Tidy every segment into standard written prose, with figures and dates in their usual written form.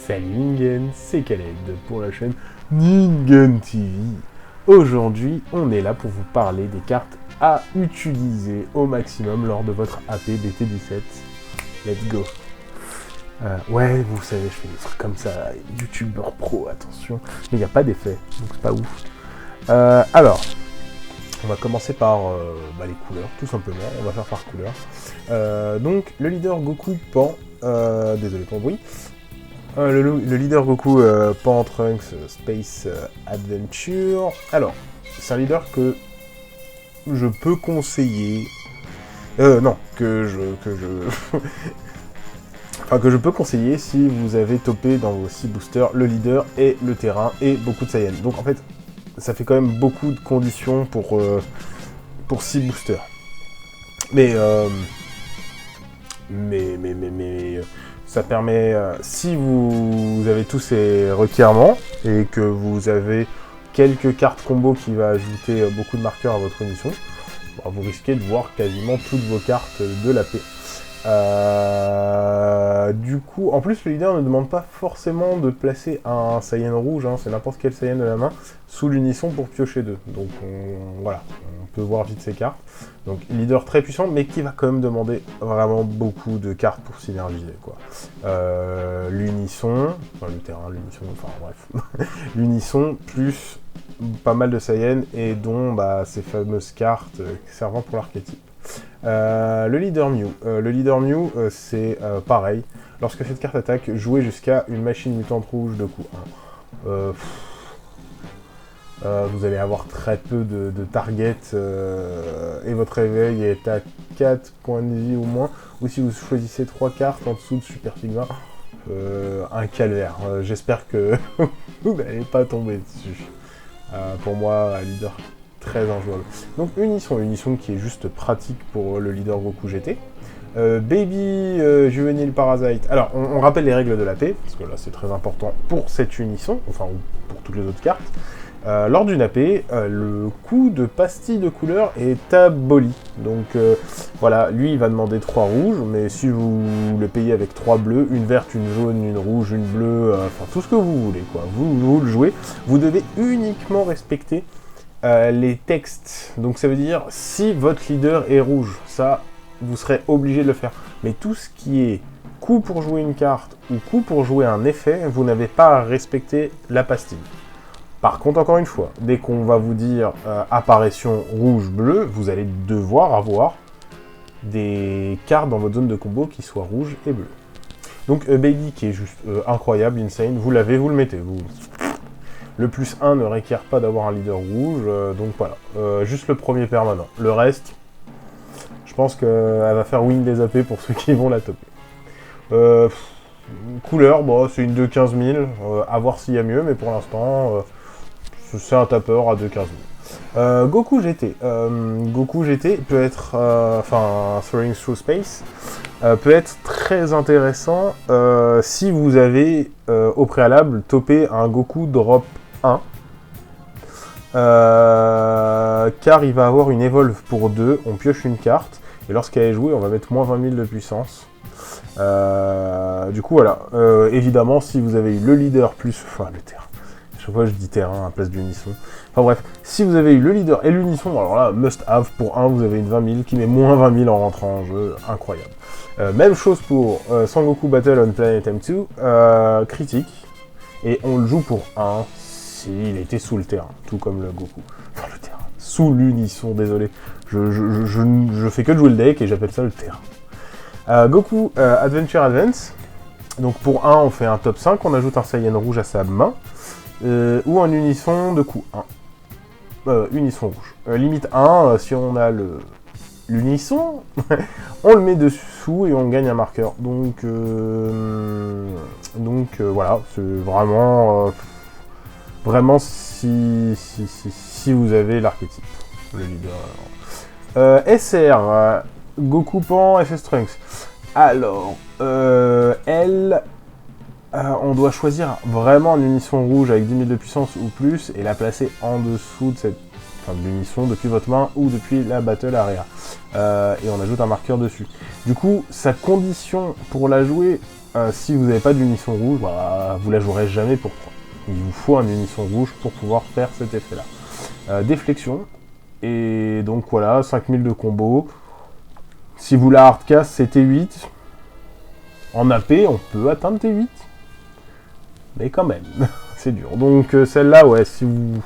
Salut Ningen, c'est Khaled pour la chaîne Ningen TV. Aujourd'hui, on est là pour vous parler des cartes à utiliser au maximum lors de votre AP BT17. Let's go. Ouais, vous savez, je fais des trucs comme ça, youtubeur pro, attention. Mais il n'y a pas d'effet, donc c'est pas ouf. Alors, on va commencer par les couleurs, tout simplement. On va faire par couleur. Donc, le leader Goku Pan, désolé pour le bruit. Le leader Goku Pan Trunks Space Adventure. Alors, c'est un leader que je peux conseiller. Non, que je peux conseiller si vous avez topé dans vos 6 boosters le leader et le terrain et beaucoup de Saiyan. Donc en fait, ça fait quand même beaucoup de conditions pour 6 boosters. Mais ça permet, si vous avez tous ces requirements et que vous avez quelques cartes combo qui va ajouter beaucoup de marqueurs à votre mission, vous risquez de voir quasiment toutes vos cartes de la paix. Du coup, en plus, le leader ne demande pas forcément de placer un Saiyan rouge, hein, c'est n'importe quel Saiyan de la main, sous l'unisson pour piocher 2. Donc voilà, on peut voir vite ses cartes. Donc leader très puissant, mais qui va quand même demander vraiment beaucoup de cartes pour synergiser, quoi. L'unisson, enfin le terrain, l'unisson, enfin bref. L'unisson, plus pas mal de Saiyan, et dont ces fameuses cartes servant pour l'archétype. Le leader Mew. C'est pareil. Lorsque cette carte attaque, jouez jusqu'à une machine mutante rouge de coût 1. Vous allez avoir très peu de targets et votre réveil est à 4 points de vie au moins. Ou si vous choisissez 3 cartes en dessous de Super Sigma, un calvaire. J'espère que vous n'allez pas tomber dessus. Pour moi, leader très injouable. Donc Unisson qui est juste pratique pour le leader Goku GT. Baby Juvenile Parasite. Alors, on rappelle les règles de la paix, parce que là c'est très important pour cette Unisson, enfin pour toutes les autres cartes. Lors d'une AP, le coût de pastille de couleur est aboli. Donc voilà, lui il va demander 3 rouges, mais si vous le payez avec 3 bleus, une verte, une jaune, une rouge, une bleue, enfin tout ce que vous voulez, quoi. Vous le jouez, vous devez uniquement respecter les textes. Donc ça veut dire, si votre leader est rouge, ça, vous serez obligé de le faire. Mais tout ce qui est coup pour jouer une carte ou coup pour jouer un effet, vous n'avez pas à respecter la pastille. Par contre, encore une fois, dès qu'on va vous dire apparition rouge-bleu, vous allez devoir avoir des cartes dans votre zone de combo qui soient rouges et bleues. Donc Baby qui est juste incroyable, insane, vous l'avez, vous le mettez. Le plus 1 ne requiert pas d'avoir un leader rouge, donc voilà. Juste le premier permanent. Le reste, je pense qu'elle va faire win des AP pour ceux qui vont la toper. Couleur, c'est une 2-15 000, à voir s'il y a mieux, mais pour l'instant, c'est un tapeur à 2-15 000. Goku GT. Goku GT peut être, Throwing Through Space, peut être très intéressant si vous avez au préalable topé un Goku Drop 1. Car il va avoir une Evolve pour 2, on pioche une carte, et lorsqu'elle est jouée, on va mettre moins 20 000 de puissance. Du coup, voilà. Évidemment, si vous avez eu le leader plus... Enfin, le terrain. Chaque fois, je dis terrain à la place d'unisson. Enfin bref, si vous avez eu le leader et l'unisson, alors là, must have. Pour 1, vous avez une 20 000 qui met moins 20 000 en rentrant en jeu. Incroyable. Même chose pour Sangoku Battle on Planet M2. Critique. Et on le joue pour 1 s'il était sous le terrain. Tout comme le Goku. Enfin, le terrain. Sous l'unisson, désolé. Je fais que de jouer le deck et j'appelle ça le terrain. Goku Adventure Advance. Donc pour 1, on fait un top 5, on ajoute un Saiyan rouge à sa main. Ou un unisson de coup 1. Unisson rouge. Limite 1, si on a l'unisson, on le met dessous et on gagne un marqueur. Donc voilà, c'est vraiment si vous avez l'archétype, le leader. SR, Goku Pan, FS Trunks. Alors, on doit choisir vraiment une unisson rouge avec 10 000 de puissance ou plus et la placer en dessous de l'unisson depuis votre main ou depuis la battle area. Et on ajoute un marqueur dessus. Du coup, sa condition pour la jouer, si vous n'avez pas d'unisson rouge, bah, vous la jouerez jamais pour 3. Il vous faut un unisson rouge pour pouvoir faire cet effet-là. Déflexion, et donc voilà, 5000 de combo. Si vous la hardcast, c'est T8. En AP, on peut atteindre T8. Mais quand même, c'est dur. Donc celle-là, ouais, si vous...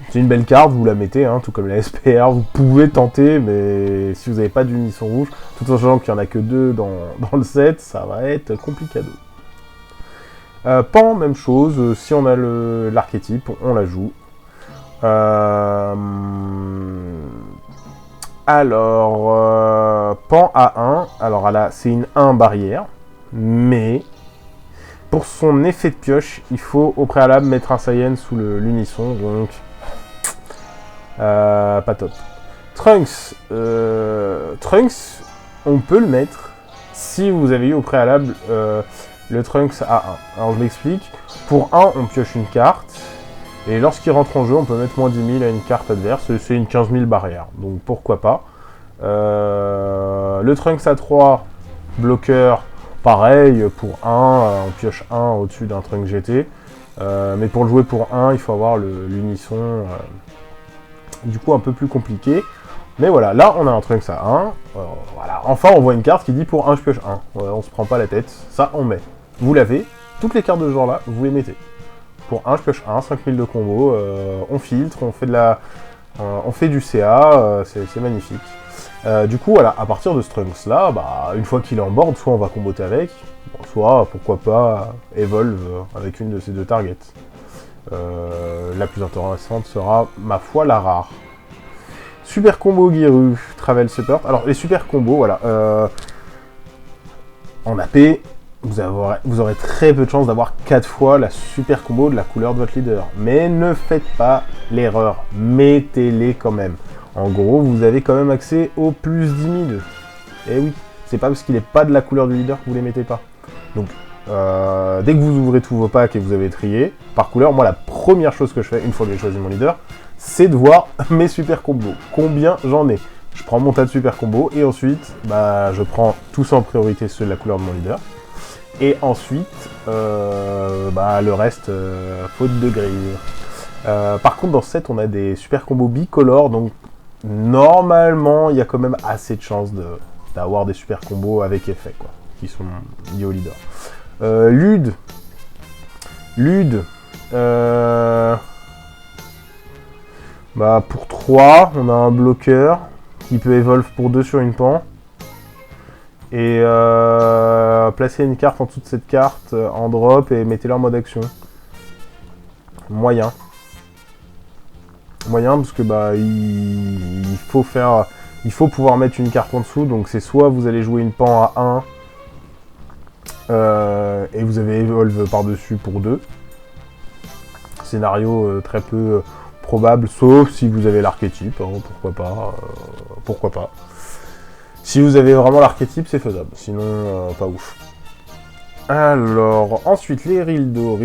C'est une belle carte, vous la mettez, hein, tout comme la SPR, vous pouvez tenter, mais si vous n'avez pas d'unisson rouge, tout en sachant qu'il n'y en a que 2 dans le set, ça va être complicado. Pan, même chose, si on a l'archétype, on la joue. Alors, Pan A1, alors c'est une 1 barrière, mais pour son effet de pioche, il faut au préalable mettre un Saiyan sous l'unisson, donc pas top. Trunks, on peut le mettre si vous avez eu au préalable le Trunks A1. Alors je m'explique, pour 1 on pioche une carte, et lorsqu'il rentre en jeu on peut mettre moins 10 000 à une carte adverse, c'est une 15 000 barrière, donc pourquoi pas. Le Trunks A3, bloqueur, pareil, pour 1, on pioche 1 au-dessus d'un Trunks GT, mais pour le jouer pour 1, il faut avoir l'unisson, du coup un peu plus compliqué. Mais voilà, là on a un Trunks à 1, voilà. Enfin on voit une carte qui dit pour 1 je pioche 1, on se prend pas la tête, ça on met. Vous l'avez, toutes les cartes de ce genre là, vous les mettez. Pour 1 je pioche 1, 5000 de combo, on filtre, on fait du CA, c'est magnifique. Du coup voilà, à partir de ce Trunks là, bah, une fois qu'il est en board, soit on va comboter avec, soit pourquoi pas Evolve avec une de ces 2 targets. La plus intéressante sera, ma foi, la rare. Super combo Giru, Travel Support. Alors, les super combos, voilà. En AP, vous aurez très peu de chances d'avoir 4 fois la super combo de la couleur de votre leader. Mais ne faites pas l'erreur. Mettez-les quand même. En gros, vous avez quand même accès au plus 10 000. Et oui, c'est pas parce qu'il n'est pas de la couleur du leader que vous les mettez pas. Donc, dès que vous ouvrez tous vos packs et que vous avez trié, par couleur, moi la première chose que je fais, une fois que j'ai choisi mon leader, c'est de voir mes super combos. Combien j'en ai. Je prends mon tas de super combos et ensuite, bah, je prends tous en priorité ceux de la couleur de mon leader. Et ensuite, bah, le reste, faute de grille. Par contre, dans ce set, on a des super combos bicolores, donc normalement, il y a quand même assez de chances d'avoir des super combos avec effet, quoi, qui sont liés au leader. Lude, bah pour 3, on a un bloqueur qui peut evolve pour 2 sur une pan. Et placez une carte en dessous de cette carte en drop et mettez-la en mode action. Moyen. Moyen parce que bah il faut pouvoir mettre une carte en dessous, donc c'est soit vous allez jouer une pan à 1 et vous avez evolve par-dessus pour 2. Scénario très peu probable, sauf si vous avez l'archétype, hein, pourquoi pas. Si vous avez vraiment l'archétype, c'est faisable, sinon pas ouf. Alors, ensuite, les Rildo.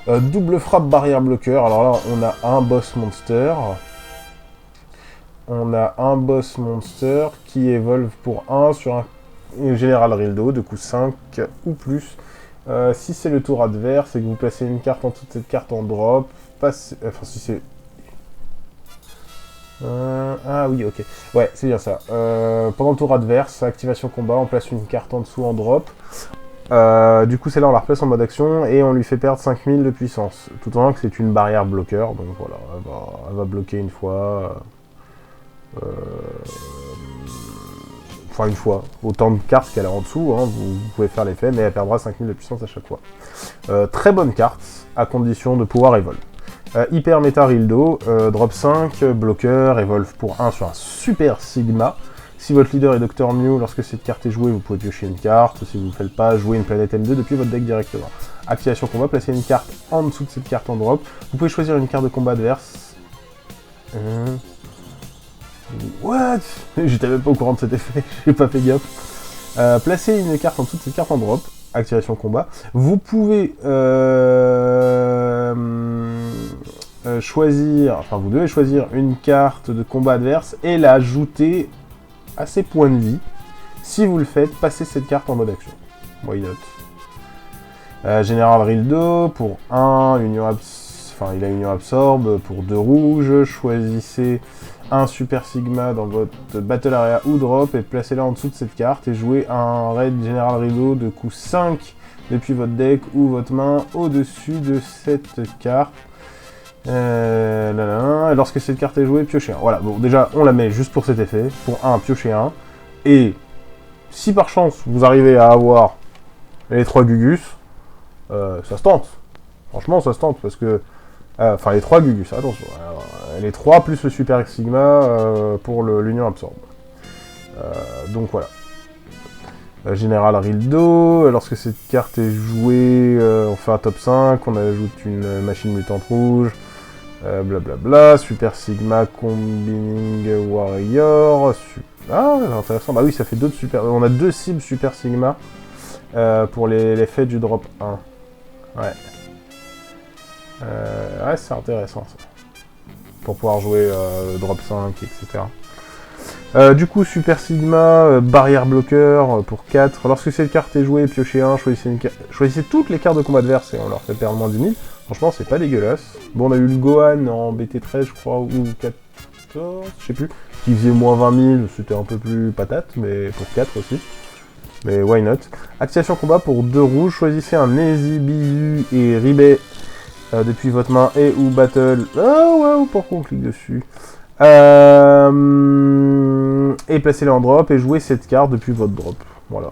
Double frappe barrière bloqueur. Alors là, on a un boss monster. Qui évolve pour 1 sur un général Rildo, de coup 5 ou plus. Si c'est le tour adverse et que vous placez une carte en dessous de cette carte en drop, si c'est... ah oui, ok. Ouais, c'est bien ça. Pendant le tour adverse, activation combat, on place une carte en dessous en drop. Du coup, celle-là, on la replace en mode action et on lui fait perdre 5000 de puissance. Tout en que c'est une barrière bloqueur, donc voilà, elle va bloquer une fois. Enfin, une fois. Autant de cartes qu'elle a en dessous, hein, vous pouvez faire l'effet, mais elle perdra 5000 de puissance à chaque fois. Très bonne carte, à condition de pouvoir evolve. Hyper méta Rildo, drop 5, bloqueur, evolve pour 1 sur un super Sigma. Si votre leader est Dr Mew, lorsque cette carte est jouée, vous pouvez piocher une carte. Si vous ne le faites pas, jouez une planète M2 depuis votre deck directement. Activation combat, placez une carte en dessous de cette carte en drop. Vous pouvez choisir une carte de combat adverse. What? J'étais même pas au courant de cet effet, j'ai pas fait gaffe. Placez une carte en dessous de cette carte en drop. Activation combat. Vous pouvez vous devez choisir une carte de combat adverse et l'ajouter à ses points de vie. Si vous le faites, passez cette carte en mode action. Why not? Général Rildo, pour 1, il a Union Absorbe, pour 2 rouges, choisissez un Super Sigma dans votre Battle Area ou Drop et placez-la en dessous de cette carte et jouez un Raid Général Rildo de coût 5 depuis votre deck ou votre main au-dessus de cette carte. Et lorsque cette carte est jouée, piochez 1. Voilà, bon, déjà, on la met juste pour cet effet. Pour 1, piochez 1. Et si par chance, vous arrivez à avoir les 3 Gugus, ça se tente. Franchement, ça se tente, parce que... Enfin, les 3 Gugus, attention. Alors, les 3 plus le Super Sigma pour l'Union Absorbe. Donc voilà. Général Rildo, lorsque cette carte est jouée, on fait un top 5, on ajoute une machine mutante rouge, blablabla, Super Sigma Combining Warrior, ah, intéressant, bah oui, ça fait d'autres super... On a 2 cibles Super Sigma pour l'effet du drop 1. Ouais. Ouais, c'est intéressant, ça. Pour pouvoir jouer drop 5, etc. Du coup, Super Sigma, barrière bloqueur pour 4. Lorsque cette carte est jouée, piochez 1, choisissez toutes les cartes de combat adverse et on leur fait perdre moins de 10 000. Franchement, c'est pas dégueulasse. Bon, on a eu le Gohan en BT13, je crois, ou 14, je sais plus, qui faisait moins 20 000, c'était un peu plus patate, mais pour 4 aussi. Mais why not? Activation combat pour 2 rouges, choisissez un Neji, Bizu et Ribet depuis votre main et ou Battle. Ah ouais, pourquoi on clique dessus? Et placez-les en drop et jouez cette carte depuis votre drop. Voilà.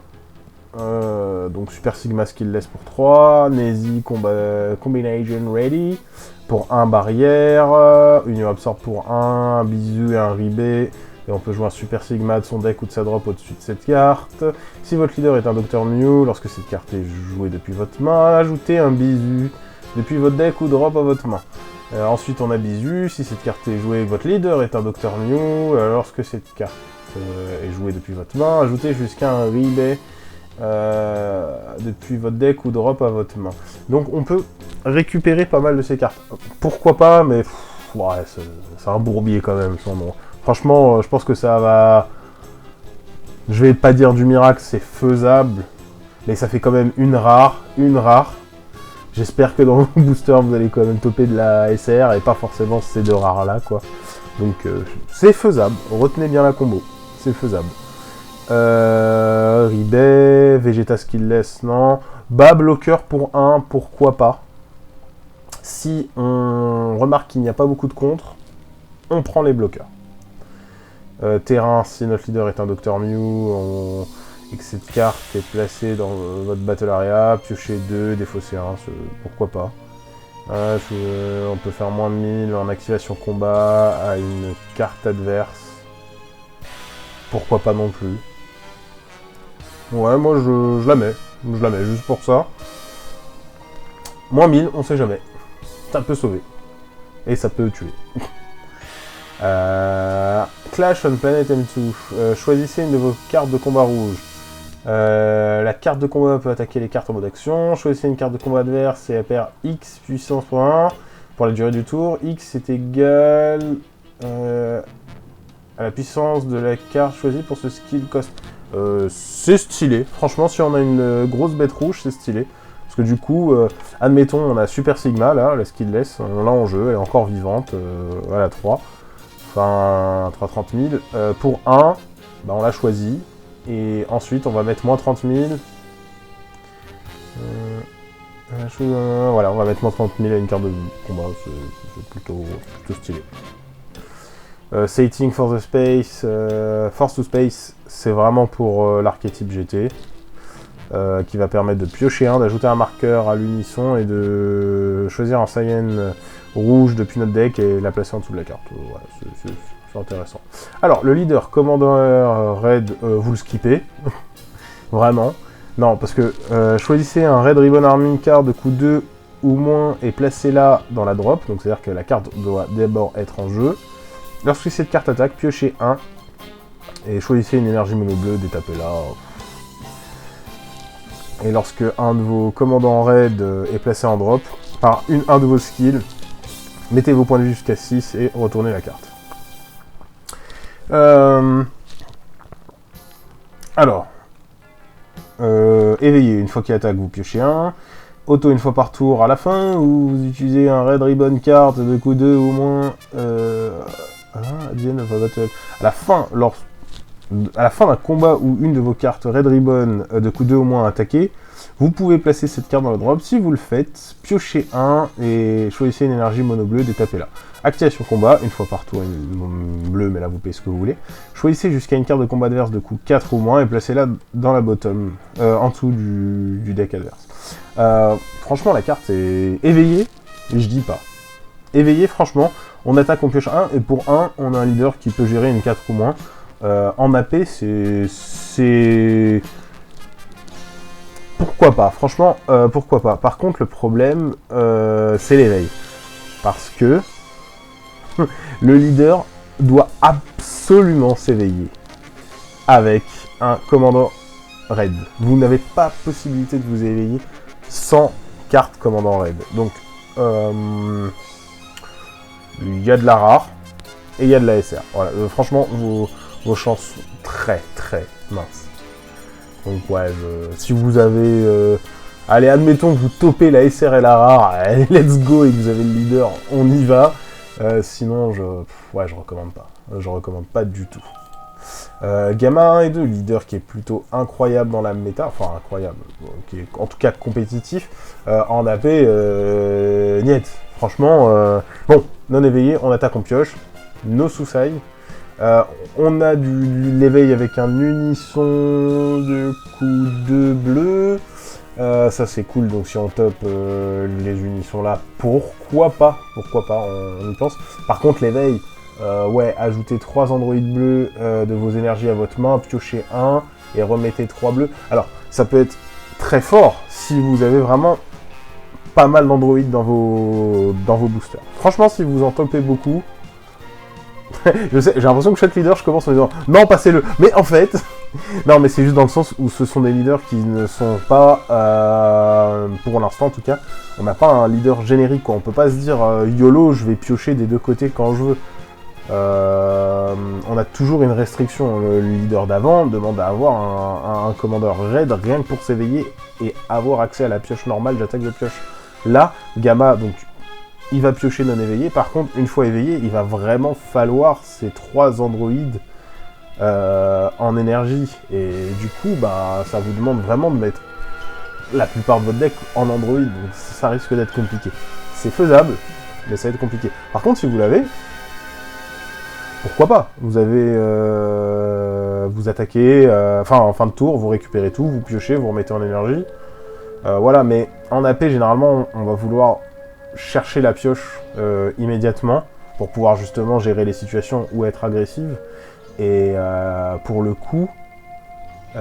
Donc Super Sigma Skillless pour 3, Neji Combination Ready pour 1 barrière, Union Absorbe pour 1 Bizu et un Ribet. Et on peut jouer un Super Sigma de son deck ou de sa drop au-dessus de cette carte. Si votre leader est un Dr Mew, lorsque cette carte est jouée depuis votre main, ajoutez un Bizu depuis votre deck ou drop à votre main. Ensuite on a Bizu, si cette carte est jouée, votre leader est un Dr Mew, lorsque cette carte est jouée depuis votre main, ajoutez jusqu'à un Ribet depuis votre deck ou drop à votre main. Donc on peut récupérer pas mal de ces cartes. Pourquoi pas, mais ouais, c'est un bourbier quand même son nom. Franchement, je pense que ça va... Je vais pas dire du miracle, c'est faisable, mais ça fait quand même une rare. J'espère que dans le booster, vous allez quand même toper de la SR et pas forcément ces 2 rares là, quoi. Donc, c'est faisable. Retenez bien la combo. C'est faisable. Ribet, Vegeta Skillless, non. Bas bloqueur pour 1, pourquoi pas. Si on remarque qu'il n'y a pas beaucoup de contre, on prend les bloqueurs. Terrain, si notre leader est un Dr Mew, et que cette carte est placée dans votre Battle Area, piochez 2, défausser 1, pourquoi pas. On peut faire moins de 1000 en activation combat à une carte adverse. Pourquoi pas non plus. Ouais, moi je la mets. Je la mets juste pour ça. Moins 1000, on sait jamais. Ça peut sauver. Et ça peut tuer. Clash on Planet M2. Choisissez une de vos cartes de combat rouge. La carte de combat peut attaquer les cartes en mode action. Choisissez une carte de combat adverse et elle perd X puissance pour 1 pour la durée du tour. X est égal à la puissance de la carte choisie pour ce skill cost. C'est stylé. Franchement, si on a une grosse bête rouge, c'est stylé. Parce que du coup, admettons, on a Super Sigma, là, la Skillless, on l'a en jeu, elle est encore vivante, à la 3. Enfin, 330 000. Pour 1, bah, on l'a choisi. Et ensuite, on va mettre moins 30 000. Voilà, on va mettre moins 30 000 à une carte de combat, c'est plutôt stylé. Sating for the Space, Force to Space, c'est vraiment pour l'archétype GT. Qui va permettre de piocher 1, d'ajouter un marqueur à l'unisson et de choisir un Saiyan rouge depuis notre deck et la placer en dessous de la carte. Voilà, c'est intéressant. Alors, le leader, commandeur Raid, vous le skippez. Vraiment. Non, parce que choisissez un Red Ribbon Army card de coût 2 ou moins et placez-la dans la drop. Donc, c'est-à-dire que la carte doit d'abord être en jeu. Lorsque cette carte attaque, piochez 1 et choisissez une énergie mono bleue, détapez-la. Et lorsque un de vos commandants raid est placé en drop, par un de vos skills, mettez vos points de vie jusqu'à 6 et retournez la carte. Alors, éveillé, une fois qu'il attaque, vous piochez un. Auto une fois par tour à la fin, ou vous utilisez un Red Ribbon card de coup 2 au moins. At the end of a battle. À la fin d'un combat où une de vos cartes Red Ribbon de coup 2 au moins attaquée, vous pouvez placer cette carte dans le drop. Si vous le faites, piochez un et choisissez une énergie mono bleue et tapez là. Activation combat, une fois par tour, une bleue, mais là vous payez ce que vous voulez. Choisissez jusqu'à une carte de combat adverse de coup 4 ou moins et placez-la dans la bottom, en dessous du deck adverse. Franchement, la carte est éveillée, et je dis pas. Éveillée, franchement, on attaque, on pioche 1, et pour 1, on a un leader qui peut gérer une 4 ou moins. En AP, c'est... Pourquoi pas, franchement, pourquoi pas. Par contre, le problème, c'est l'éveil. Parce que le leader doit absolument s'éveiller avec un commandant raid. Vous n'avez pas possibilité de vous éveiller sans carte commandant raid. Donc, il y a de la rare et il y a de la SR. Voilà, franchement, vos chances sont très très minces. Donc ouais, si vous avez... allez, admettons que vous topez la SR et la rare, allez, let's go, et que vous avez le leader, on y va. Sinon, je recommande pas. Je recommande pas du tout. Gamma 1 et 2, leader qui est plutôt incroyable dans la méta, enfin incroyable, qui est en tout cas compétitif. En AP, niet. Franchement, bon, non éveillé, on attaque, on pioche. No Susai. On a l'éveil avec un unisson de coup 2 bleu. Ça c'est cool, donc si on top les unissons là, pourquoi pas, on y pense. Par contre l'éveil, ouais, ajoutez 3 androïdes bleus de vos énergies à votre main, piochez 1 et remettez 3 bleus. Alors ça peut être très fort si vous avez vraiment pas mal d'androïdes dans vos boosters. Franchement, si vous en topez beaucoup, je sais, j'ai l'impression que chaque leader, je commence en disant non, passez-le. Mais en fait, non, mais c'est juste dans le sens où ce sont des leaders qui ne sont pas, pour l'instant en tout cas, on n'a pas un leader générique, quoi. On peut pas se dire YOLO, je vais piocher des deux côtés quand je veux. On a toujours une restriction. Le leader d'avant demande à avoir un commandeur raid rien que pour s'éveiller et avoir accès à la pioche normale, j'attaque de pioche. Là, Gamma, donc il va piocher non éveillé. Par contre, une fois éveillé, il va vraiment falloir ces 3 androïdes en énergie. Et du coup, bah, ça vous demande vraiment de mettre la plupart de votre deck en android. Donc ça risque d'être compliqué. C'est faisable, mais ça va être compliqué. Par contre, si vous l'avez, pourquoi pas? Vous avez... vous attaquez, en fin de tour, vous récupérez tout, vous piochez, vous remettez en énergie. Voilà, mais en AP, généralement, on va vouloir chercher la pioche immédiatement pour pouvoir justement gérer les situations ou être agressive. Et pour le coup,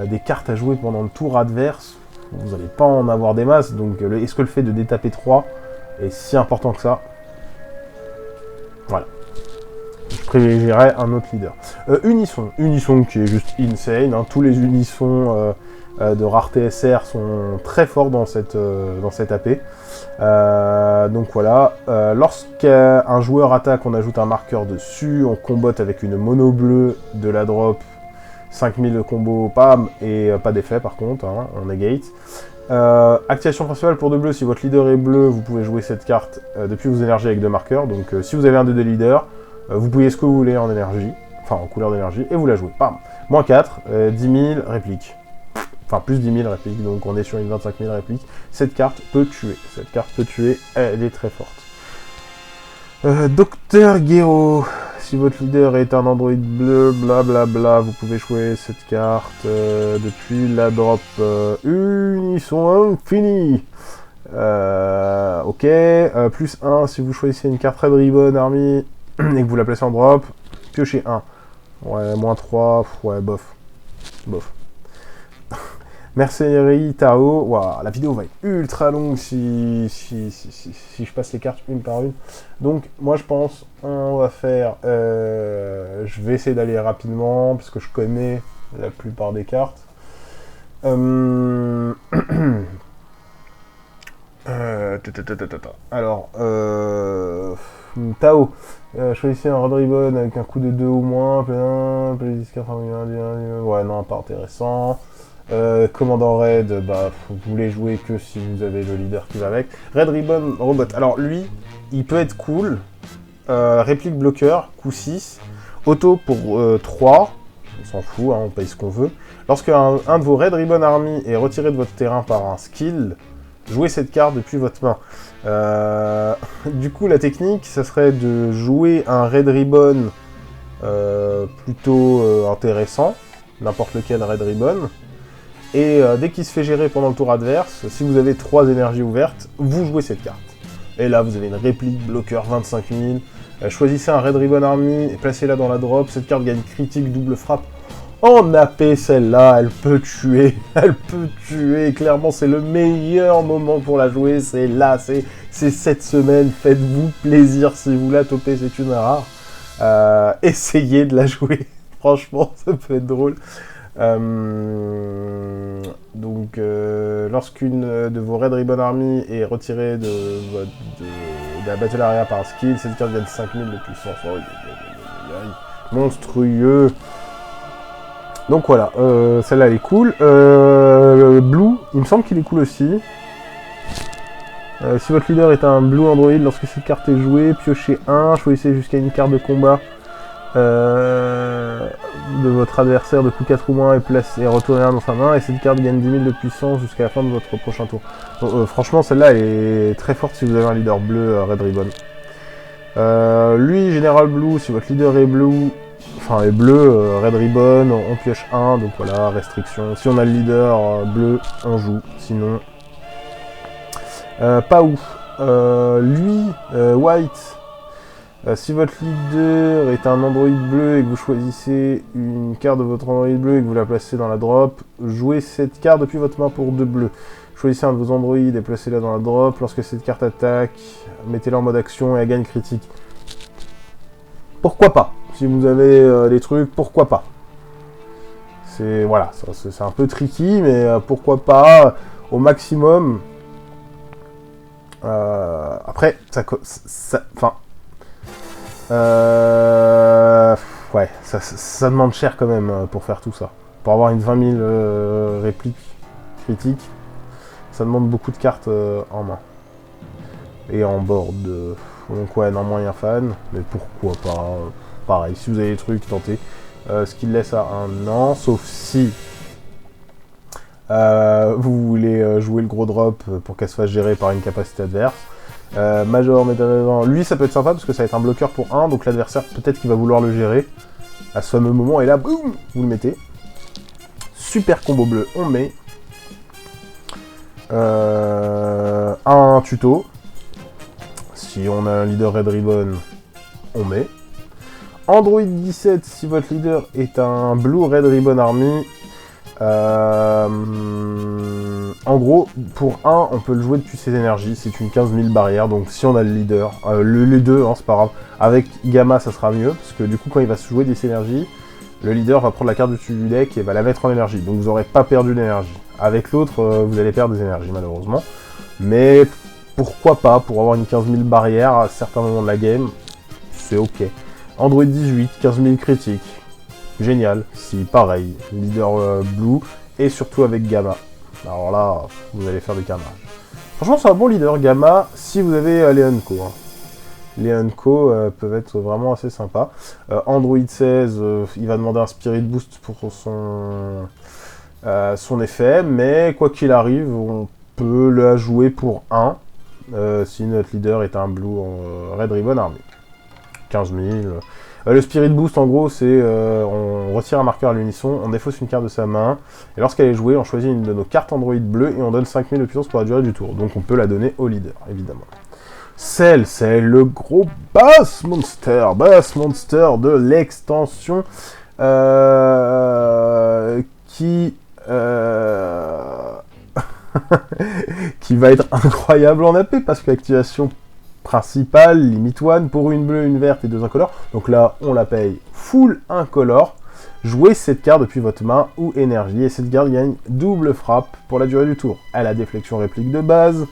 des cartes à jouer pendant le tour adverse, vous n'allez pas en avoir des masses. Donc est-ce que le fait de détaper 3 est si important que ça? Voilà. Je privilégierais un autre leader. Unisson qui est juste insane. Hein. Tous les unissons de rareté SR sont très forts dans cette AP. Donc voilà, lorsqu'un joueur attaque, on ajoute un marqueur dessus, on combotte avec une mono bleue de la drop, 5000 de combo, pam, et pas d'effet par contre, hein, on negate. Activation principale pour 2 bleus, si votre leader est bleu, vous pouvez jouer cette carte depuis vos énergies avec 2 marqueurs. Donc si vous avez un 2 de leader, vous pouvez ce que vous voulez en énergie, enfin en couleur d'énergie, et vous la jouez, pam. Moins 4, 10 000 répliques. Enfin, plus 10 000 répliques, donc on est sur une 25 000 répliques. Cette carte peut tuer. Elle est très forte. Docteur Gero. Si votre leader est un android bleu, blablabla, vous pouvez jouer cette carte depuis la drop Unisson Infini. Ok. Plus 1, si vous choisissez une carte Red Ribbon Army et que vous la placez en drop, piochez 1. Ouais, moins 3, ouais, bof. Mercenerie, Tao, wow, la vidéo va être ultra longue si je passe les cartes une par une. Donc moi je pense on va faire, je vais essayer d'aller rapidement parce que je connais la plupart des cartes. Alors, Tao. Choisissez un Red Ribbon avec un coup de 2 ou moins. Ouais, non, pas intéressant. Commandant Red, bah, vous voulez jouer que si vous avez le leader qui va avec. Red Ribbon Robot. Alors, lui, il peut être cool. Réplique bloqueur, coup 6. Auto pour 3. On s'en fout, hein, on paye ce qu'on veut. Lorsque un de vos Red Ribbon Army est retiré de votre terrain par un skill, jouez cette carte depuis votre main. Du coup, la technique, ça serait de jouer un Red Ribbon plutôt intéressant, n'importe lequel Red Ribbon, et dès qu'il se fait gérer pendant le tour adverse, si vous avez 3 énergies ouvertes, vous jouez cette carte. Et là, vous avez une réplique bloqueur 25 000. Choisissez un Red Ribbon Army et placez-la dans la drop. Cette carte gagne critique, double frappe. En AP, celle-là, elle peut tuer. Elle peut tuer. Clairement, c'est le meilleur moment pour la jouer. C'est là, c'est cette semaine. Faites-vous plaisir si vous la topez, c'est une rare. Essayez de la jouer. Franchement, ça peut être drôle. Donc, lorsqu'une de vos Red Ribbon Army est retirée de la Battle Area par un skill, cette carte gagne 5000 de puissance. Oh, monstrueux. Donc voilà, celle-là elle est cool. Blue, il me semble qu'il est cool aussi. Si votre leader est un Blue Android, lorsque cette carte est jouée, piochez 1, choisissez jusqu'à une carte de combat de votre adversaire de coup 4 ou moins et retournez 1 dans sa main, et cette carte gagne 10 000 de puissance jusqu'à la fin de votre prochain tour. Donc, franchement, celle-là elle est très forte si vous avez un leader bleu Red Ribbon. Lui, Général Blue, si votre leader est bleu, Red Ribbon, on pioche 1, donc voilà, restriction. Si on a le leader bleu, on joue, sinon... pas ouf. Lui, White, si votre leader est un Android bleu et que vous choisissez une carte de votre Android bleu et que vous la placez dans la drop, jouez cette carte depuis votre main pour 2 bleus. Choisissez un de vos Android et placez-la dans la drop. Lorsque cette carte attaque, mettez-la en mode action et elle gagne critique. Pourquoi pas? Si vous avez des trucs, pourquoi pas? C'est voilà, c'est un peu tricky, mais pourquoi pas au maximum. Après, ouais, ça demande cher quand même pour faire tout ça. Pour avoir une 20 000 répliques critiques, ça demande beaucoup de cartes en main. Et en board. Donc ouais, non, moyen fan, mais pourquoi pas. Pareil, si vous avez des trucs, tentez. Ce qui laisse à 1 an, sauf si vous voulez jouer le gros drop pour qu'elle se fasse gérer par une capacité adverse. Major, Médérévent, lui ça peut être sympa parce que ça va être un bloqueur pour 1, donc l'adversaire peut-être qu'il va vouloir le gérer à ce fameux moment, et là, boum, vous le mettez. Super combo bleu, on met. Un tuto. Si on a un leader Red Ribbon, on met. Android 17, si votre leader est un Blue Red Ribbon Army, en gros, pour 1, on peut le jouer depuis ses énergies, c'est une 15 000 barrière, donc si on a le leader, les deux, hein, c'est pas grave, avec Gamma ça sera mieux, parce que du coup quand il va se jouer des énergies, le leader va prendre la carte dessus du deck et va la mettre en énergie, donc vous n'aurez pas perdu d'énergie. Avec l'autre, vous allez perdre des énergies malheureusement, mais pourquoi pas, pour avoir une 15 000 barrière à certains moments de la game, c'est ok. Android 18, 15 000 critiques. Génial, si pareil, leader blue, et surtout avec Gamma. Alors là, vous allez faire des carnages. Franchement, c'est un bon leader, Gamma, si vous avez les Unco. Hein. Les Unco peuvent être vraiment assez sympas. Android 16, il va demander un Spirit Boost pour son effet, mais quoi qu'il arrive, on peut la jouer pour 1, si notre leader est un blue Red Ribbon Army. 15 000... le Spirit Boost, en gros, c'est on retire un marqueur à l'unisson, on défausse une carte de sa main, et lorsqu'elle est jouée, on choisit une de nos cartes Android bleues et on donne 5000 de puissance pour la durée du tour. Donc on peut la donner au leader, évidemment. Cell, c'est le gros Bass Monster de l'extension qui qui va être incroyable en AP, parce que l'activation principale, limite 1, pour une bleue, une verte et 2 incolores. Donc là, on la paye full incolore. Jouez cette carte depuis votre main ou énergie, et cette carte gagne double frappe pour la durée du tour. Elle a déflexion réplique de base,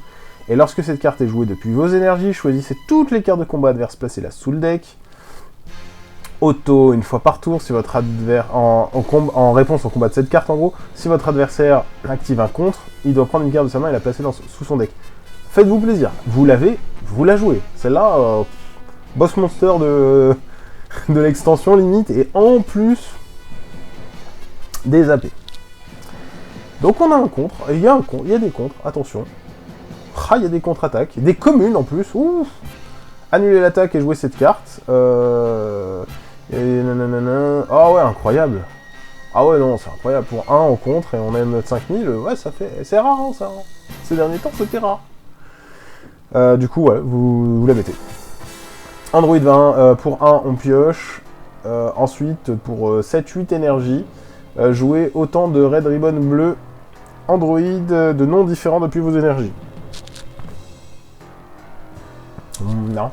Et lorsque cette carte est jouée depuis vos énergies, choisissez toutes les cartes de combat adverses, placez-las sous le deck. Auto, une fois par tour, si votre adversaire, en réponse au combat de cette carte, en gros, si votre adversaire active un contre, il doit prendre une carte de sa main et la placer sous son deck. Faites-vous plaisir, vous l'avez, vous la jouez. Celle-là, boss monster de l'extension limite, et en plus, des AP. Donc on a un contre, il y a des contres, attention. Ah, il y a des contre-attaques, des communes en plus, ouf. Annuler l'attaque et jouer cette carte. Et nanana. Ah ouais, incroyable. Ah ouais, non, c'est incroyable. Pour 1 en contre et on aime notre 5000, ouais, ça fait... C'est rare, hein, ça. Ces derniers temps, c'était rare. Du coup, ouais, vous la mettez. Android 20, pour 1, on pioche. Ensuite, pour 7-8 énergie, jouez autant de Red Ribbon bleu Android de noms différents depuis vos énergies. Non.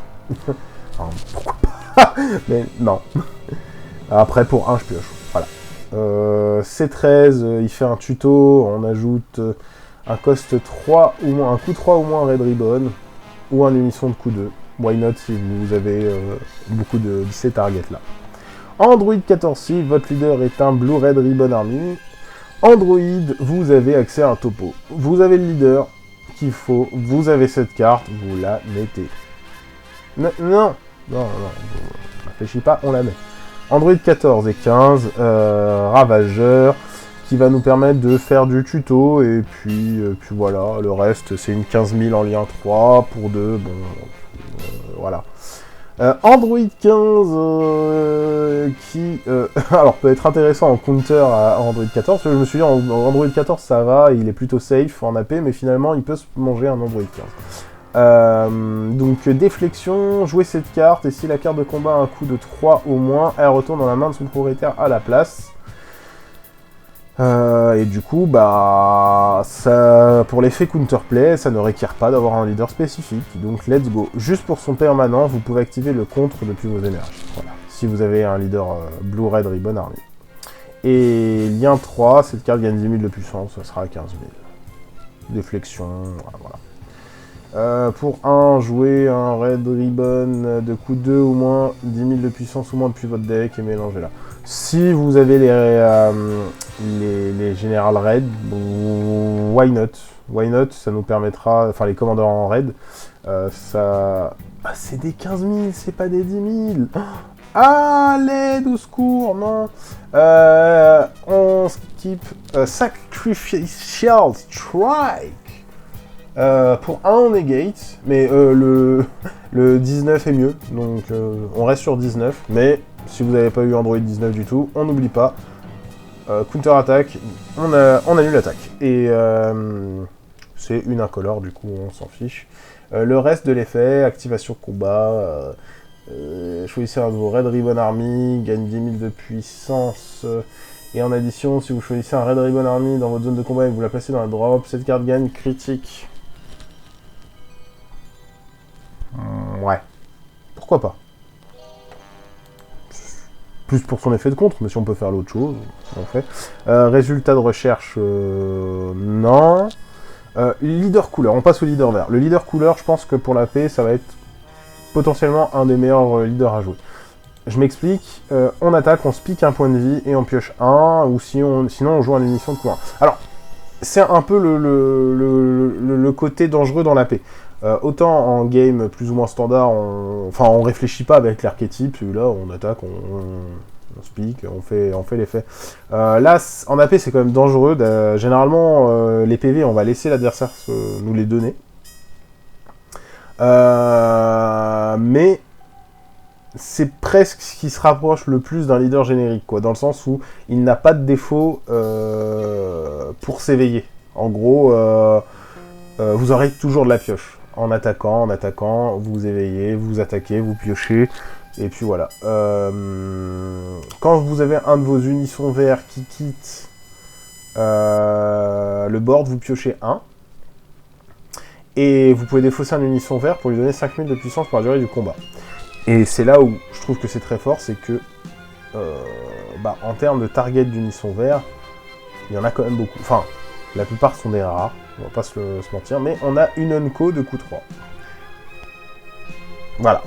Enfin, pourquoi pas. Mais non. Après, pour 1, je pioche. Voilà. C13, il fait un tuto. On ajoute un cost 3 ou moins, un coup 3 ou moins Red Ribbon. Ou un unisson de coup 2. Why not si vous avez beaucoup de ces targets-là. Android 14, si votre leader est un Blue Red Ribbon Army. Android, vous avez accès à un topo. Vous avez le leader qu'il faut. Vous avez cette carte. Vous la mettez. Non, réfléchis pas, on la met. Android 14 et 15, Ravageur, qui va nous permettre de faire du tuto, et puis voilà, le reste c'est une 15 000 en lien 3, pour 2, bon, voilà. Android 15, qui, alors peut être intéressant en counter à Android 14, parce que je me suis dit, en Android 14 ça va, il est plutôt safe en AP, mais finalement il peut se manger un Android 15. Donc déflexion, jouez cette carte, et si la carte de combat a un coût de 3 au moins, elle retourne dans la main de son propriétaire à la place. Et du coup, bah, ça, pour l'effet counterplay, ça ne requiert pas d'avoir un leader spécifique, donc let's go. Juste pour son permanent, vous pouvez activer le contre depuis vos énergies, voilà, si vous avez un leader Blue Red Ribbon Army. Et lien 3, cette carte gagne 10 000 de puissance, ça sera à 15 000. Déflexion, voilà. Pour 1, jouez un Red Ribbon de coup 2 ou moins, 10 000 de puissance ou moins depuis votre deck et mélangez-la. Si vous avez les General Red, why not? Why not? Ça nous permettra, enfin les commandeurs en Red, ça... Ah, c'est des 15 000, c'est pas des 10 000. Ah, l'aide au secours, non. On skip Sacrificial Strike. Pour 1, on negate, mais le 19 est mieux, donc on reste sur 19, mais si vous n'avez pas eu Android 19 du tout, on n'oublie pas, counter-attaque, on annule l'attaque, et c'est une incolore, du coup on s'en fiche. Le reste de l'effet, activation combat, choisissez un de vos Red Ribbon Army, gagne 10 000 de puissance, et en addition, si vous choisissez un Red Ribbon Army dans votre zone de combat et que vous la placez dans la drop, cette carte gagne critique. Ouais. Pourquoi pas. Plus pour son effet de contre, mais si on peut faire l'autre chose, on fait. Résultat de recherche, non. Leader couleur, on passe au leader vert. Le leader couleur, je pense que pour la paix, ça va être potentiellement un des meilleurs leaders à jouer. Je m'explique, on attaque, on se pique un point de vie et on pioche 1, ou sinon on joue en émission de coup 1. Alors, c'est un peu le côté dangereux dans la paix. Autant en game plus ou moins standard, on réfléchit pas avec l'archétype, là on attaque, on se pique, on fait l'effet. Là, en AP c'est quand même dangereux, généralement les PV on va laisser l'adversaire nous les donner. Mais c'est presque ce qui se rapproche le plus d'un leader générique, quoi, dans le sens où il n'a pas de défaut pour s'éveiller. En gros, vous aurez toujours de la pioche. En attaquant, vous vous éveillez, vous attaquez, vous piochez, et puis voilà. Quand vous avez un de vos unissons verts qui quitte le board, vous piochez 1. Et vous pouvez défausser un unisson vert pour lui donner 5000 de puissance pour la durée du combat. Et c'est là où je trouve que c'est très fort, c'est que, en termes de target d'unisson vert, il y en a quand même beaucoup. Enfin, la plupart sont des rares. on va pas se mentir, mais on a une Unco de coup 3. Voilà.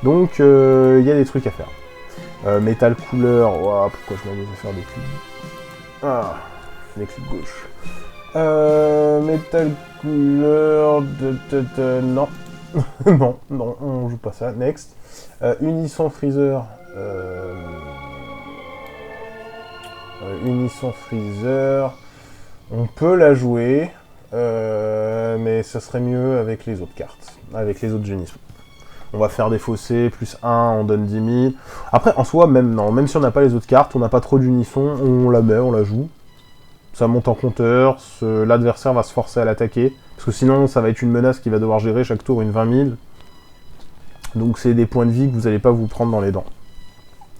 Donc, il y a des trucs à faire. Metal couleur, wow, pourquoi je m'amuse à faire des clics? Ah, les clics gauche. Metal couleur, non. non, on joue pas ça. Next. Unisson Freezer. Unisson Freezer. On peut la jouer, mais ça serait mieux avec les autres cartes, avec les autres unissons. On va faire des fossés, plus 1, on donne 10 000. Après, en soi, même si on n'a pas les autres cartes, on n'a pas trop d'unisson, on la met, on la joue. Ça monte en compteur, l'adversaire va se forcer à l'attaquer, parce que sinon, ça va être une menace qui va devoir gérer chaque tour une 20 000. Donc c'est des points de vie que vous n'allez pas vous prendre dans les dents,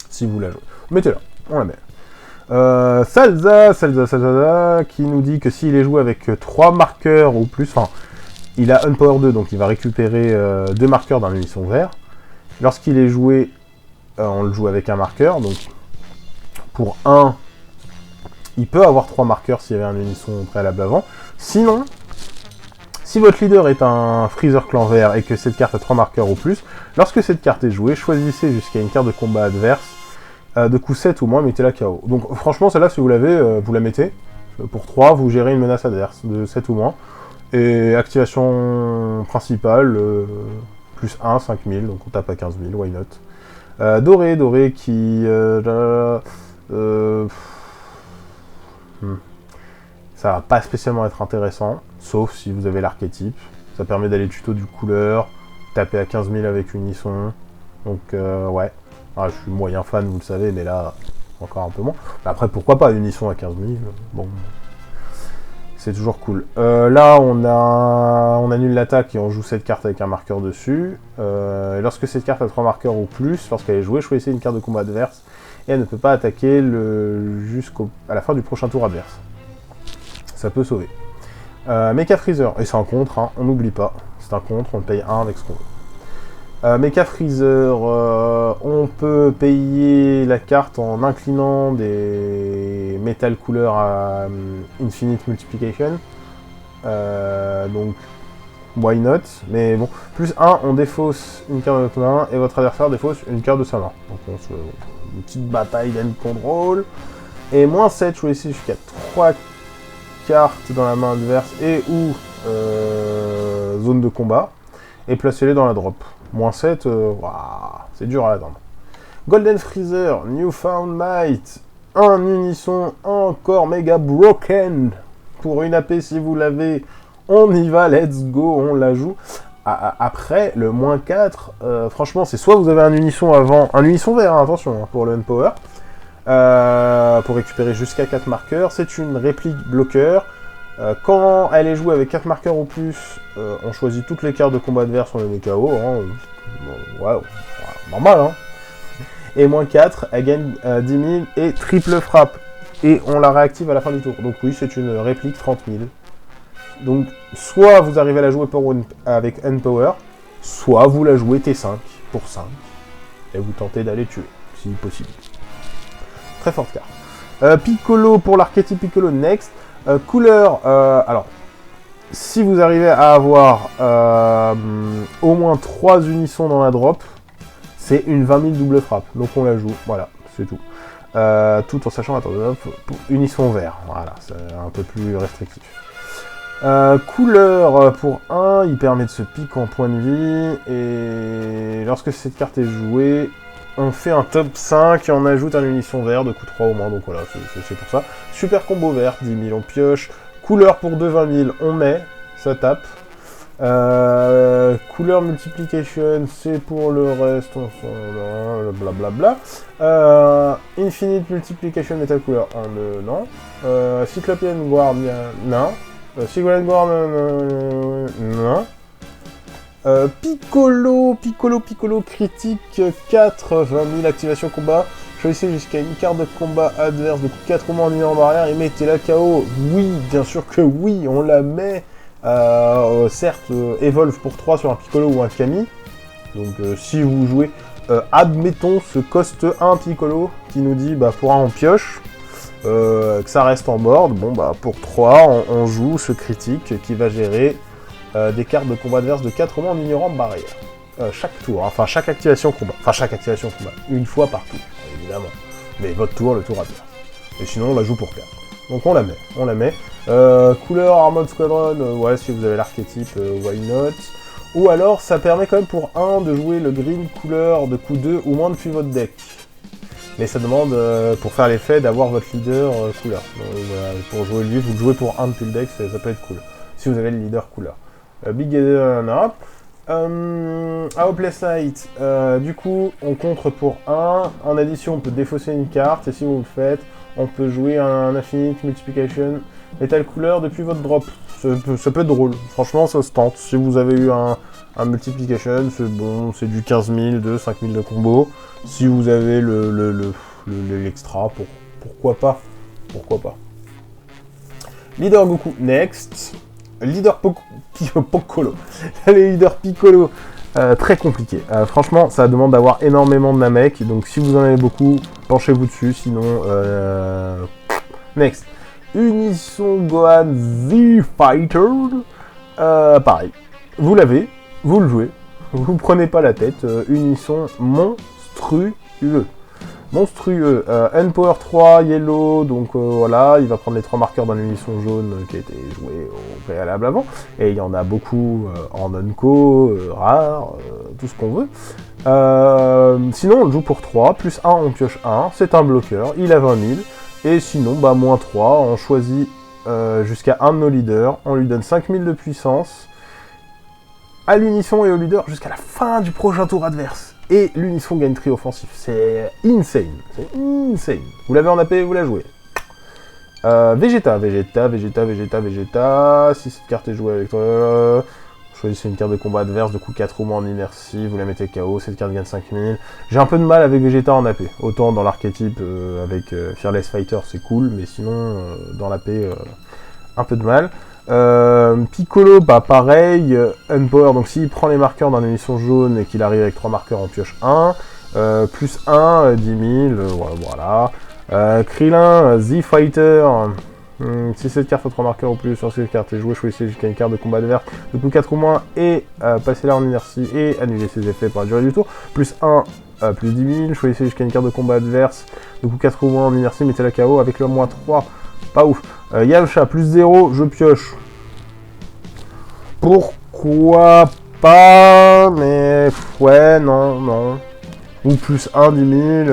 si vous la jouez. Mettez-la, on la met. Salza, qui nous dit que s'il est joué avec 3 marqueurs ou plus, enfin, il a Unpower 2, donc il va récupérer 2 marqueurs d'un unisson vert. Lorsqu'il est joué, on le joue avec un marqueur, donc pour 1, il peut avoir 3 marqueurs s'il y avait un unisson préalable avant. Sinon, si votre leader est un Freezer clan vert et que cette carte a 3 marqueurs ou plus, lorsque cette carte est jouée, choisissez jusqu'à une carte de combat adverse de coup 7 ou moins, mettez-la KO. Donc franchement, celle-là, si vous l'avez, vous la mettez. Pour 3, vous gérez une menace adverse de 7 ou moins. Et activation principale, plus 1, 5000, donc on tape à 15 000, why not. Doré qui... ça va pas spécialement être intéressant, sauf si vous avez l'archétype. Ça permet d'aller tuto du couleur, taper à 15 000 avec unisson. Donc ouais. Ah, je suis moyen fan, vous le savez, mais là, encore un peu moins. Après, pourquoi pas, unisson à 15 000, bon, c'est toujours cool. Là, on annule l'attaque et on joue cette carte avec un marqueur dessus. Et lorsque cette carte a 3 marqueurs ou plus, lorsqu'elle est jouée, choisissez une carte de combat adverse, et elle ne peut pas attaquer jusqu'à la fin du prochain tour adverse. Ça peut sauver. Mecha Freezer, et c'est un contre, hein, on n'oublie pas, c'est un contre, on paye 1 avec ce qu'on veut. Mecha Freezer, on peut payer la carte en inclinant des Metal couleurs à Infinite Multiplication. Donc, why not? Mais bon, plus 1, on défausse une carte de notre main et votre adversaire défausse une carte de sa main. Donc on se une petite bataille d'end control. Et moins 7, choisissez jusqu'à 3 cartes dans la main adverse et ou zone de combat. Et placez-les dans la drop. Moins 7, c'est dur à attendre. Golden Freezer, Newfound Might, un unisson, encore méga broken. Pour une AP, si vous l'avez, on y va, let's go, on la joue. Après, le moins 4, franchement, c'est soit vous avez un unisson avant, un unisson vert, hein, attention, hein, pour le Unpower, pour récupérer jusqu'à 4 marqueurs, c'est une réplique bloqueur. Quand elle est jouée avec 4 marqueurs ou plus, on choisit toutes les cartes de combat adverse, on les met KO, hein, ouais, normal, hein. Et moins 4, elle gagne 10 000 et triple frappe. Et on la réactive à la fin du tour. Donc oui, c'est une réplique 30 000. Donc, soit vous arrivez à la jouer avec Unpower, soit vous la jouez T5 pour 5. Et vous tentez d'aller tuer, si possible. Très forte carte. Piccolo pour l'archétype Piccolo Next. Couleur, alors, si vous arrivez à avoir au moins 3 unissons dans la drop, c'est une 20 000 double frappe. Donc on la joue, voilà, c'est tout. Tout en sachant, attendez, pour unisson vert, voilà, c'est un peu plus restrictif. Couleur pour 1, il permet de se piquer en point de vie, et lorsque cette carte est jouée, on fait un top 5 et on ajoute un unisson vert de coup 3 au moins, donc voilà, c'est pour ça. Super combo vert, 10 000 on pioche. Couleur pour 2, 20 000, on met, ça tape. Couleur multiplication, c'est pour le reste, on s'en... blablabla. Infinite multiplication metal couleur, non. Cyclopean Guardian, non. Cyclopean Guardian, non. Piccolo critique 4, 20 000 activation combat. Choisissez jusqu'à une carte de combat adverse de 4 mois en arrière et mettez la KO. Oui, bien sûr que oui, on la met. Certes, Evolve pour 3 sur un Piccolo ou un Kami. Donc si vous jouez, admettons ce coste 1 Piccolo qui nous dit bah pour 1 on pioche. que ça reste en board, bon bah pour 3, on joue ce critique qui va gérer des cartes de combat adverse de 4 au moins en ignorant barrière. Chaque tour, enfin chaque activation combat, une fois par tour, évidemment. Mais votre tour, le tour adverse. Et sinon on la joue pour 4. Donc on la met. Couleur Armored Squadron, ouais, si vous avez l'archétype, why not. Ou alors ça permet quand même pour 1 de jouer le green couleur de coup 2 ou moins depuis votre deck. Mais ça demande, pour faire l'effet, d'avoir votre leader couleur. Donc, pour jouer lui, vous le jouez pour 1 depuis le deck, ça peut être cool. Si vous avez le leader couleur. Big Gather, Hopeless Night, du coup, on contre pour 1. En addition, on peut défausser une carte, et si vous le faites, on peut jouer un Infinite Multiplication Metal couleur depuis votre drop. Ça peut être drôle, franchement, ça se tente. Si vous avez eu un Multiplication, c'est bon, c'est du 15 000, de 5 000 de combo. Si vous avez l'extra, pourquoi pas. Leader Goku, next. Leader Piccolo. Les leaders Piccolo, très compliqué. Franchement, ça demande d'avoir énormément de Namek. Donc si vous en avez beaucoup, penchez-vous dessus. Sinon, next. Unisson Gohan Z Fighter. Pareil. Vous l'avez, vous le jouez. Vous prenez pas la tête. Unisson monstrueux. N-Power 3, Yellow, donc voilà, il va prendre les 3 marqueurs dans l'unisson jaune qui a été joué au préalable avant, et il y en a beaucoup en Unco, rare, tout ce qu'on veut. Sinon on le joue pour 3, plus 1 on pioche 1, c'est un bloqueur, il a 20 000, et sinon bah moins 3, on choisit jusqu'à un de nos leaders, on lui donne 5 000 de puissance, à l'unisson et au leader jusqu'à la fin du prochain tour adverse. Et l'unisson gagne tri offensif. C'est insane. Vous l'avez en AP, vous la jouez. Vegeta. Si cette carte est jouée avec toi, choisissez une carte de combat adverse, de coup 4 ou moins en inertie, vous la mettez KO, cette carte gagne 5000. J'ai un peu de mal avec Vegeta en AP. Autant dans l'archétype avec Fearless Fighter, c'est cool, mais sinon, dans l'AP, un peu de mal. Piccolo, bah pareil, Unpower, donc s'il prend les marqueurs dans l'émission jaune et qu'il arrive avec 3 marqueurs, on pioche 1, plus 1, 10 000, voilà. Krillin, Z Fighter, si cette carte a 3 marqueurs ou plus sur cette carte est jouée, choisissez jusqu'à une carte de combat adverse, de coup 4 ou moins, et passez-la en inertie et annulez ses effets pour la durée du tour, plus 1, plus 10 000, choisissez jusqu'à une carte de combat adverse, de coup 4 ou moins en inertie, mettez la KO avec le moins 3. Pas ouf. Yamcha, plus 0, je pioche. Pourquoi pas, mais ouais, non. Ou plus 1, 10 000,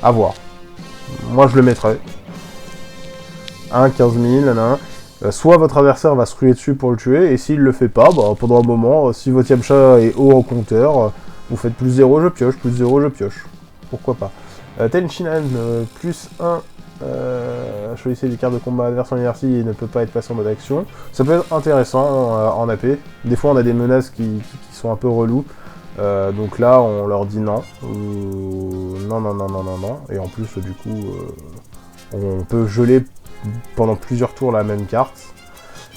à voir. Moi, je le mettrais. 1, 15 000, soit votre adversaire va se ruer dessus pour le tuer, et s'il le fait pas, bah, pendant un moment, si votre Yamcha est haut en compteur, vous faites plus 0, je pioche, plus 0, je pioche. Pourquoi pas. Tenshinhan, plus 1, choisissez des cartes de combat adverse en inertie et ne peut pas être passé en mode action. Ça peut être intéressant en AP. Des fois on a des menaces qui sont un peu relous. Donc là on leur dit non. Non. Et en plus du coup on peut geler pendant plusieurs tours la même carte.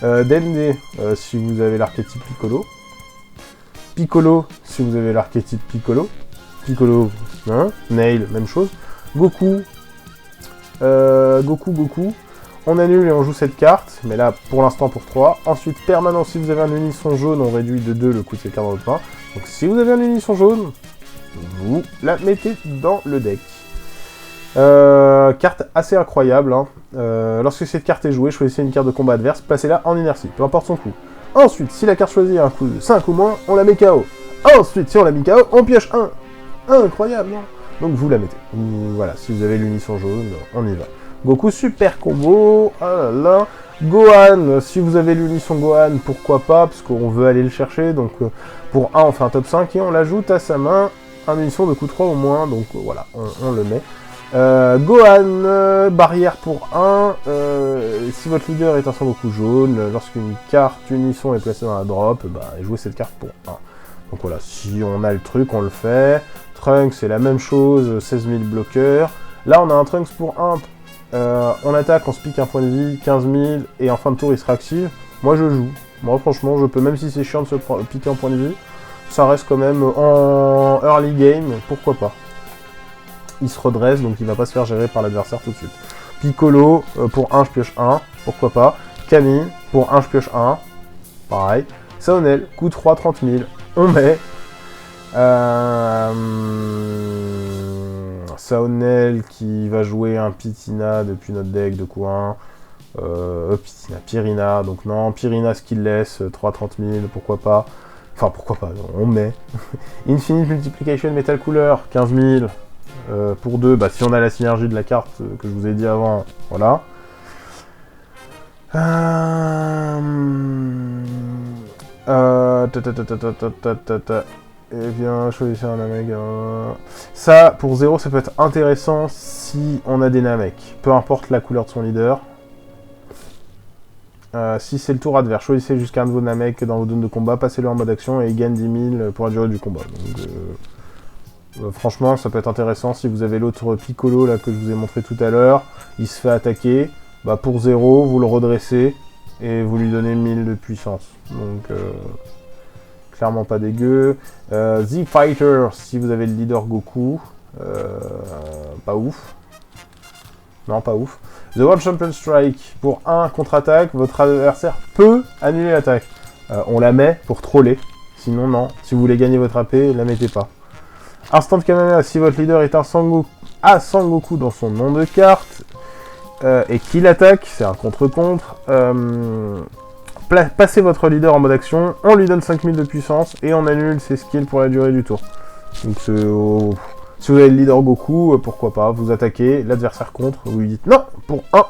Dende, si vous avez l'archétype Piccolo. Piccolo, si vous avez l'archétype Piccolo. Piccolo, hein. Nail, même chose. Goku, on annule et on joue cette carte, mais là pour l'instant pour 3. Ensuite permanent, si vous avez un unisson jaune, on réduit de 2 le coût de cette carte dans votre main. Donc si vous avez un unisson jaune, vous la mettez dans le deck. Carte assez incroyable, hein. Lorsque cette carte est jouée, choisissez une carte de combat adverse, placez-la en inertie, peu importe son coût. Ensuite, si la carte choisie a un coût de 5 ou moins, on la met KO. Ensuite, si on la met KO, on pioche 1. Incroyable, non? Donc vous la mettez. Voilà, si vous avez l'unisson jaune, on y va. Goku, super combo. Ah là là. Gohan, si vous avez l'unisson Gohan, pourquoi pas, parce qu'on veut aller le chercher. Donc pour 1, on fait un top 5 et on l'ajoute à sa main. Un unisson de coup 3 au moins, donc voilà, on le met. Gohan, barrière pour 1. Si votre leader est un Sangoku jaune, lorsqu'une carte unisson est placée dans la drop, bah, jouez cette carte pour 1. Donc voilà, si on a le truc, on le fait. Trunks, c'est la même chose, 16 000 bloqueurs. Là, on a un Trunks pour 1. On attaque, on se pique un point de vie, 15 000, et en fin de tour, il se réactive. Moi, je joue. Moi, franchement, je peux, même si c'est chiant de se piquer un point de vie, ça reste quand même en early game, pourquoi pas. il se redresse, donc il va pas se faire gérer par l'adversaire tout de suite. Piccolo, pour 1, je pioche 1, pourquoi pas. Camille, pour 1, je pioche 1, pareil. Saonel, coût 3, 30 000, on met. Saonel qui va jouer un Pitina depuis notre deck de coup 1. Pitina, Pyrina, donc non, Pyrina skillless, 3, 30 000, pourquoi pas. Enfin, pourquoi pas, on met. Infinite Multiplication Metal Cooler, 15 000. Pour 2, bah, si on a la synergie de la carte que je vous ai dit avant, voilà. Eh bien, choisissez un Namek. Ça, pour 0, ça peut être intéressant si on a des Namek. Peu importe la couleur de son leader. Si c'est le tour adverse, choisissez jusqu'à un de vos Namek dans vos zones de combat, passez-le en mode action et il gagne 10 000 pour la durée du combat. Donc, franchement, ça peut être intéressant si vous avez l'autre Piccolo là que je vous ai montré tout à l'heure. Il se fait attaquer. Bah, pour 0, vous le redressez et vous lui donnez 1000 de puissance. Donc, clairement pas dégueu. The Fighter, si vous avez le leader Goku. Pas ouf. Non, pas ouf. The World Champion Strike, pour 1 contre-attaque, votre adversaire peut annuler l'attaque. On la met pour troller. Sinon, non. Si vous voulez gagner votre AP, la mettez pas. Instant Kamehameha, si votre leader est un Sangoku dans son nom de carte, et qu'il attaque, c'est un contre-contre, passez votre leader en mode action, on lui donne 5000 de puissance, et on annule ses skills pour la durée du tour. Donc si vous avez le leader Goku, pourquoi pas, vous attaquez, l'adversaire contre, vous lui dites non, pour 1,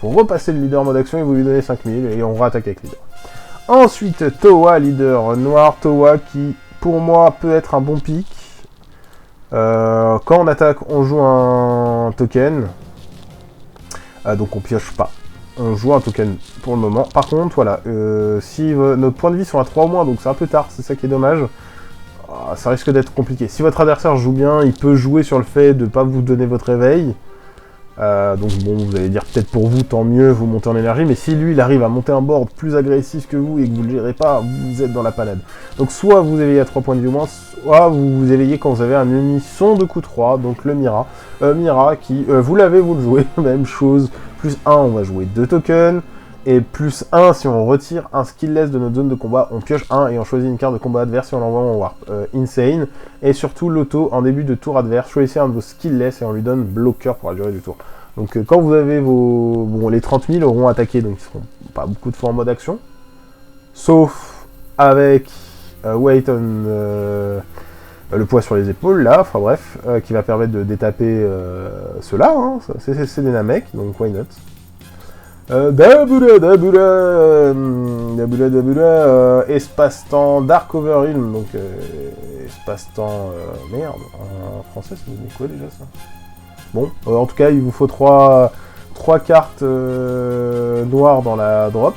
vous repassez le leader en mode action et vous lui donnez 5000, et on rattaque avec le leader. Ensuite, Towa, leader noir, Towa qui, pour moi, peut être un bon pick. Quand on attaque, on joue un token. Donc on pioche pas. On joue un token pour le moment. Par contre, voilà, si nos points de vie sont à 3 ou moins, donc c'est un peu tard, c'est ça qui est dommage. Ça risque d'être compliqué. Si votre adversaire joue bien, il peut jouer sur le fait de ne pas vous donner votre réveil. Donc bon, vous allez dire peut-être pour vous, tant mieux, vous montez en énergie, mais si lui, il arrive à monter un board plus agressif que vous et que vous ne le gérez pas, vous êtes dans la panade. Donc soit vous éveillez à 3 points de vie au moins, soit vous vous éveillez quand vous avez un unisson de coup 3, donc le Mira. Mira qui, vous l'avez, vous le jouez, même chose, plus 1, on va jouer 2 tokens, et plus 1, si on retire un skillless de notre zone de combat, on pioche 1 et on choisit une carte de combat adverse et on l'envoie en warp. Insane. Et surtout, l'auto, en début de tour adverse, choisissez un de vos skillless et on lui donne bloqueur pour la durée du tour. Donc quand vous avez vos... Bon, les 30 000 auront attaqué, donc ils seront pas beaucoup de fois en mode action. Sauf avec Weight on... le poids sur les épaules, là, enfin bref, qui va permettre de détaper ceux-là, hein, c'est des Namek, donc why not. Espace-temps Dark Overwhelm, donc espace-temps... merde, en français, ça veut dire quoi déjà ça? Bon, en tout cas, il vous faut 3 cartes noires dans la drop,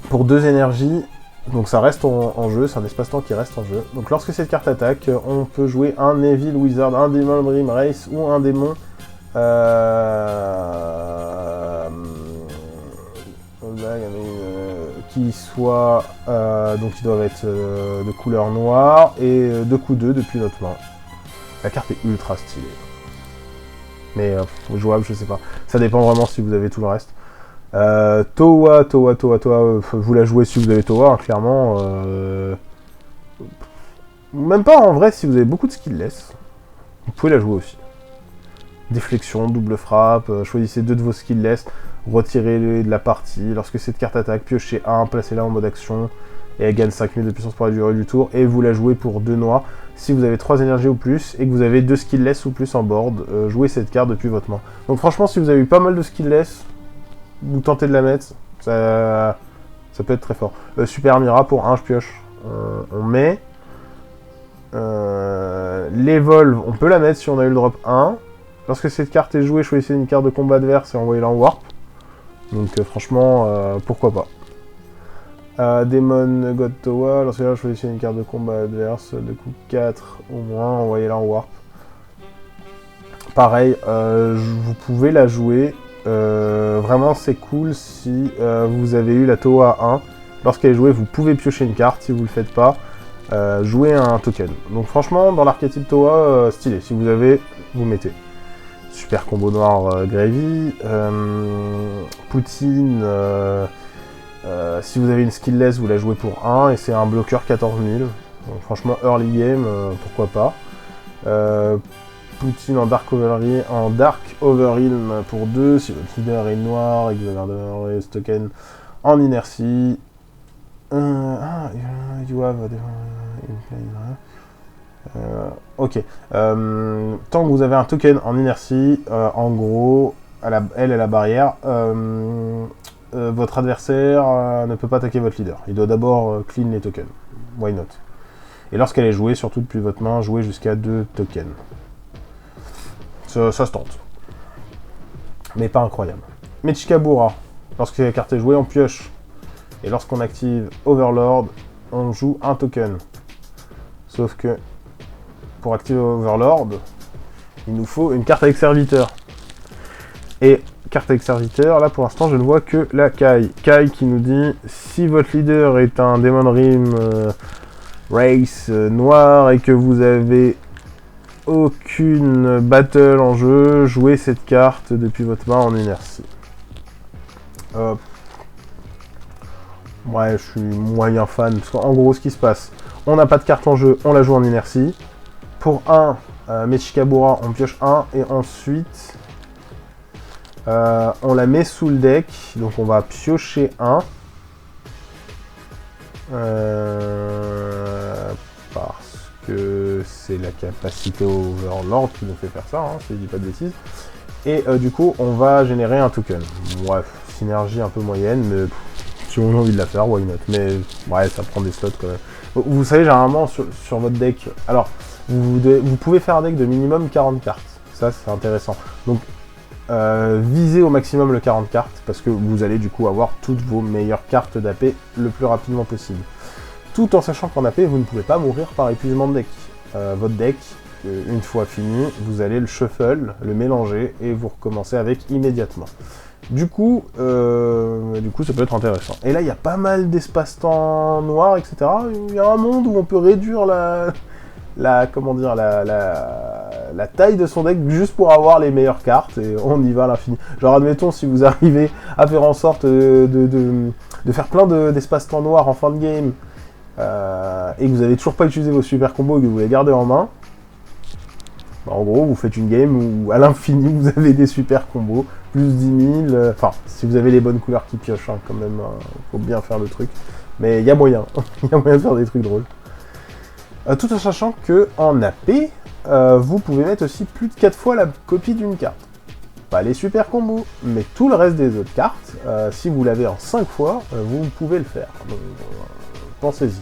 pour 2 énergies, donc ça reste en jeu, c'est un espace-temps qui reste en jeu. Donc lorsque cette carte attaque, on peut jouer un Evil Wizard, un Demon Rim Race ou un démon qui soit donc ils doivent être de couleur noire et de coup 2 depuis notre main. La carte est ultra stylée, mais jouable, je sais pas, ça dépend vraiment si vous avez tout le reste. Towa, vous la jouez si vous avez Towa, hein, clairement. Même pas en vrai, si vous avez beaucoup de skillless, vous pouvez la jouer aussi. Déflexion, double frappe, choisissez 2 de vos skillless, retirez-les de la partie. Lorsque cette carte attaque, piochez 1, placez-la en mode action, et elle gagne 5000 de puissance pour la durée du tour, et vous la jouez pour 2 noirs. Si vous avez 3 énergies ou plus, et que vous avez 2 skillless ou plus en board, jouez cette carte depuis votre main. Donc franchement, si vous avez eu pas mal de skillless, vous tentez de la mettre, ça peut être très fort. Super Mira, pour 1, je pioche, on met. L'Evolve, on peut la mettre si on a eu le drop 1. Lorsque cette carte est jouée, choisissez une carte de combat adverse et envoyez-la en warp. Donc franchement, pourquoi pas. Demon God Towa, lorsque là, choisissez une carte de combat adverse de coup 4 au moins, envoyez-la en warp. Pareil, vous pouvez la jouer. Vraiment, c'est cool si vous avez eu la Towa 1. Lorsqu'elle est jouée, vous pouvez piocher une carte si vous le faites pas. jouez un token. Donc franchement, dans l'archétype Toa, stylé. Si vous avez, vous mettez. Super combo noir Gravy. Poutine, si vous avez une skillless, vous la jouez pour 1 et c'est un bloqueur 14 000. Donc, franchement, early game, pourquoi pas. Poutine en Dark Overwhelm pour 2, si votre leader est noir et que vous avez ce token en inertie. You have ok. Tant que vous avez un token en inertie, en gros, elle est la barrière, votre adversaire ne peut pas attaquer votre leader. Il doit d'abord clean les tokens. Why not? Et lorsqu'elle est jouée, surtout depuis votre main, jouez jusqu'à 2 tokens. Ça se tente. Mais pas incroyable. Mechikabura. Lorsque la carte est jouée, on pioche. Et lorsqu'on active Overlord, on joue un token. Sauf que, pour activer Overlord, il nous faut une carte avec serviteur. Et carte avec serviteur, là pour l'instant je ne vois que la Kai. Kai qui nous dit, si votre leader est un Demon Rim race noir et que vous avez aucune battle en jeu, jouez cette carte depuis votre main en inertie. Ouais, je suis moyen fan, parce qu'en gros, ce qui se passe, on n'a pas de carte en jeu, on la joue en inertie. Pour 1, Mechikabura, on pioche 1, et ensuite, on la met sous le deck, donc on va piocher 1. Parce que c'est la capacité Overlord qui nous fait faire ça, hein, si je dis pas de bêtises. Et du coup, on va générer un token. Bref, synergie un peu moyenne, mais si on a envie de la faire, why not. Mais ouais, ça prend des slots quand même. Vous savez, généralement, sur votre deck, alors, vous pouvez faire un deck de minimum 40 cartes. Ça, c'est intéressant. Donc, visez au maximum le 40 cartes, parce que vous allez du coup avoir toutes vos meilleures cartes d'AP le plus rapidement possible. Tout en sachant qu'en AP, vous ne pouvez pas mourir par épuisement de deck. Votre deck, une fois fini, vous allez le shuffle, le mélanger, et vous recommencez avec immédiatement. Du coup, ça peut être intéressant. Et là, il y a pas mal d'espace-temps noirs, etc. Il y a un monde où on peut réduire la taille de son deck juste pour avoir les meilleures cartes, et on y va à l'infini. Genre, admettons, si vous arrivez à faire en sorte de faire plein d'espace-temps noirs en fin de game, et que vous n'avez toujours pas utilisé vos super combos et que vous les gardez en main, bah en gros, vous faites une game où à l'infini, vous avez des super combos, plus 10 000, enfin, si vous avez les bonnes couleurs qui piochent, hein, quand même, faut bien faire le truc. Mais il y a moyen, il y a moyen de faire des trucs drôles. Tout en sachant que en AP, vous pouvez mettre aussi plus de 4 fois la copie d'une carte. Pas les super combos, mais tout le reste des autres cartes, si vous l'avez en 5 fois, vous pouvez le faire. Donc, pensez-y.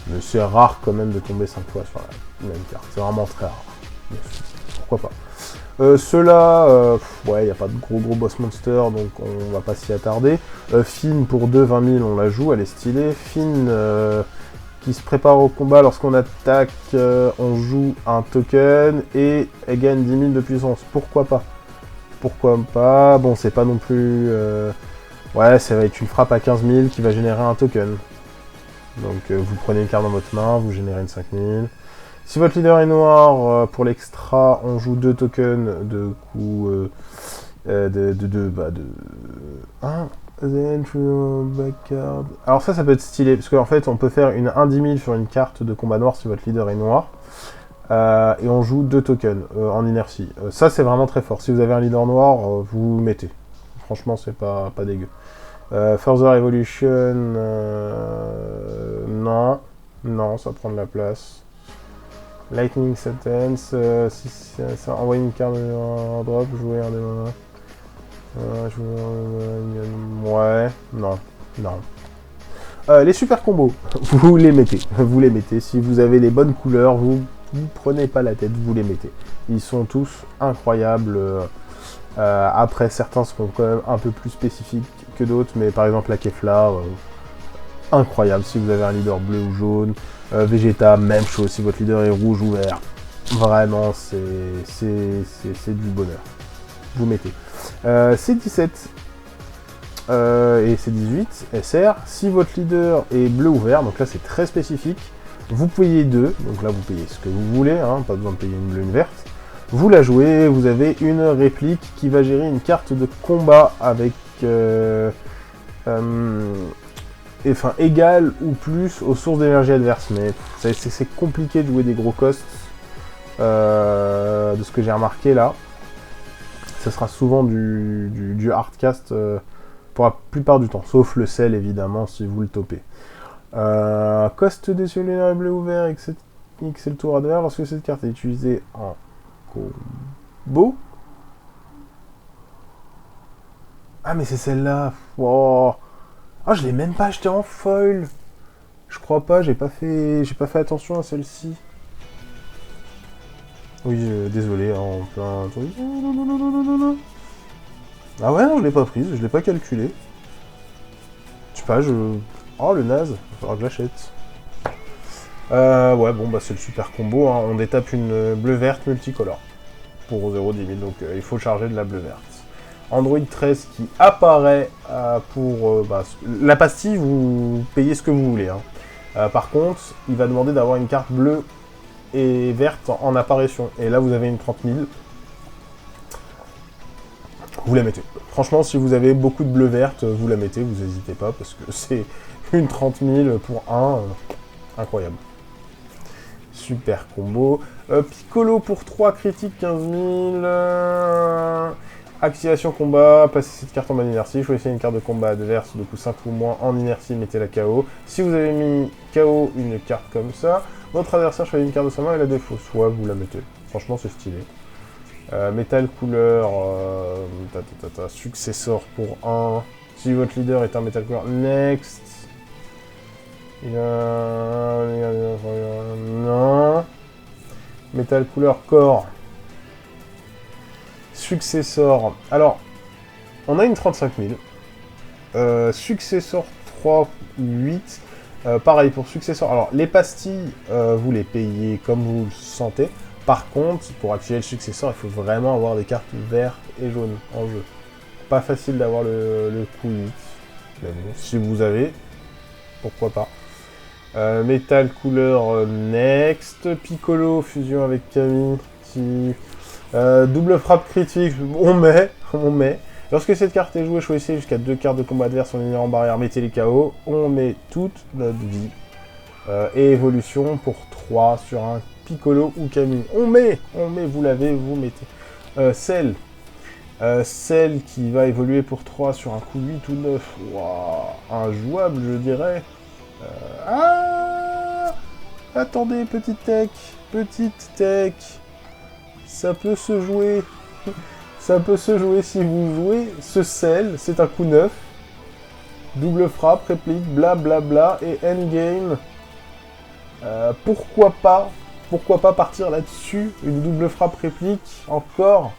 Mais c'est rare quand même de tomber 5 fois sur la même carte. C'est vraiment très rare. Mais pourquoi pas. Ceux-là, ouais, il n'y a pas de gros boss monster, donc on va pas s'y attarder. Finn pour 2, 20 000, on la joue, elle est stylée. Finn qui se prépare au combat lorsqu'on attaque, on joue un token et elle gagne 10 000 de puissance. Pourquoi pas? Pourquoi pas? Bon, c'est pas non plus... ouais, ça va être une frappe à 15 000 qui va générer un token. Donc vous prenez une carte dans votre main, vous générez une 5000. Si votre leader est noir, pour l'extra, on joue 2 tokens de coup... Alors ça peut être stylé, parce qu'en fait on peut faire une 1-10 000 sur une carte de combat noir si votre leader est noir. Et on joue 2 tokens en inertie. Ça c'est vraiment très fort. Si vous avez un leader noir, vous mettez. Franchement c'est pas dégueu. Further Evolution, non, ça prend de la place. Lightning Sentence, si ça envoie une carte en drop, jouer un démon. Ouais, non. Les super combos, vous les mettez. Si vous avez les bonnes couleurs, vous prenez pas la tête, vous les mettez. Ils sont tous incroyables. Après, certains seront quand même un peu plus spécifiques que d'autres, mais par exemple la Kefla, incroyable si vous avez un leader bleu ou jaune. Vegeta, même chose, si votre leader est rouge ou vert. Vraiment, c'est du bonheur. Vous mettez. C17 et C18, SR, si votre leader est bleu ou vert, donc là c'est très spécifique, Vous payez 2, donc là vous payez ce que vous voulez, hein, pas besoin de payer une bleue, une verte. Vous la jouez, vous avez une réplique qui va gérer une carte de combat avec égale ou plus aux sources d'énergie adverses. Mais c'est compliqué de jouer des gros costs, de ce que j'ai remarqué là. Ça sera souvent du hardcast pour la plupart du temps, sauf le sel évidemment si vous le topez. Coste des yeux lunaires bleu ouvert, c'est le tour adverse lorsque cette carte est utilisée en combo. Ah mais c'est celle-là. Oh. Ah, je l'ai même pas acheté en foil. Je crois pas, j'ai pas fait attention à celle-ci. Oui, désolé, hein, en plein truc. Non. Ah ouais, non, je l'ai pas prise, je l'ai pas calculé. Je sais pas, oh, le naze, il faudra que je l'achète. Ouais, bon, bah c'est le super combo, hein. On détape une bleu-verte multicolore pour 0,10 000, donc il faut charger de la bleu-verte. Android 13 qui apparaît pour... la pastille, vous payez ce que vous voulez. Hein. Par contre, il va demander d'avoir une carte bleue et verte en apparition. Et là, vous avez une 30 000. Vous la mettez. Franchement, si vous avez beaucoup de bleu-verte, vous la mettez, vous n'hésitez pas, parce que c'est une 30 000 pour un. Incroyable. Super combo. Piccolo pour 3 critiques, 15 000. Activation combat, passez cette carte en mode inertie, choisissez une carte de combat adverse de coup 5 ou moins en inertie, mettez-la KO. Si vous avez mis KO une carte comme ça, votre adversaire choisit une carte de sa main et la défausse. Soit vous la mettez. Franchement, c'est stylé. Métal couleur, successor pour 1. Si votre leader est un métal couleur, next. Non. Métal couleur corps. Successor. Alors, on a une 35 000. Successor 3, 8. Pareil pour successor. Alors, les pastilles, vous les payez comme vous le sentez. Par contre, pour activer le successor, il faut vraiment avoir des cartes vertes et jaunes en jeu. Pas facile d'avoir le coup 8. Mais bon, si vous avez, pourquoi pas. Metal couleur next. Piccolo, fusion avec Camille. Double frappe critique, on met. Lorsque cette carte est jouée, choisissez jusqu'à 2 cartes de combat adverse en ligne en barrière, mettez les KO. On met toute notre vie. Et évolution pour 3 sur un Piccolo ou Camille. On met, vous l'avez, vous mettez. Celle qui va évoluer pour 3 sur un coup 8 ou 9. Wow, injouable, je dirais. Attendez, petite tech. Ça peut se jouer. Ça peut se jouer si vous jouez. Ce sel, c'est un coup 9. Double frappe, réplique, blablabla et endgame. Pourquoi pas partir là-dessus. Une double frappe réplique, encore.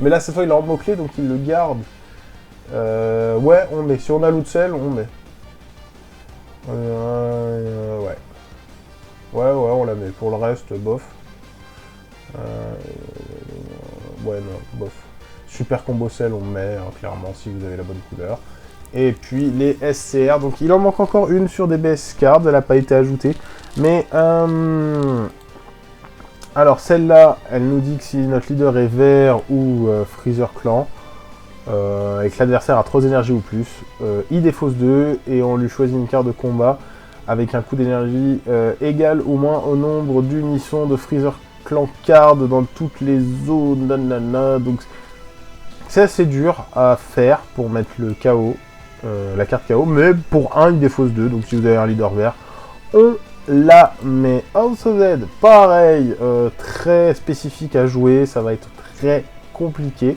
Mais là, cette fois, il est en mot-clé, donc il le garde. Ouais, on met. Si on a l'outsel, on met. Ouais. Ouais, on la met. Pour le reste, bof. Ouais, non, bof. Super combo sel, on met, hein, clairement, si vous avez la bonne couleur. Et puis les SCR, donc il en manque encore une sur des BS cards, elle n'a pas été ajoutée. Mais, alors celle-là, elle nous dit que si notre leader est vert ou Freezer Clan, et que l'adversaire a 3 énergies ou plus, il défausse 2 et on lui choisit une carte de combat avec un coût d'énergie égal au moins au nombre d'unissons de Freezer Clan card dans toutes les zones, nanana. Donc c'est assez dur à faire pour mettre le KO, la carte KO, mais pour 1 il défausse 2, donc si vous avez un leader vert, on la met. House of Z, pareil, très spécifique à jouer, ça va être très compliqué,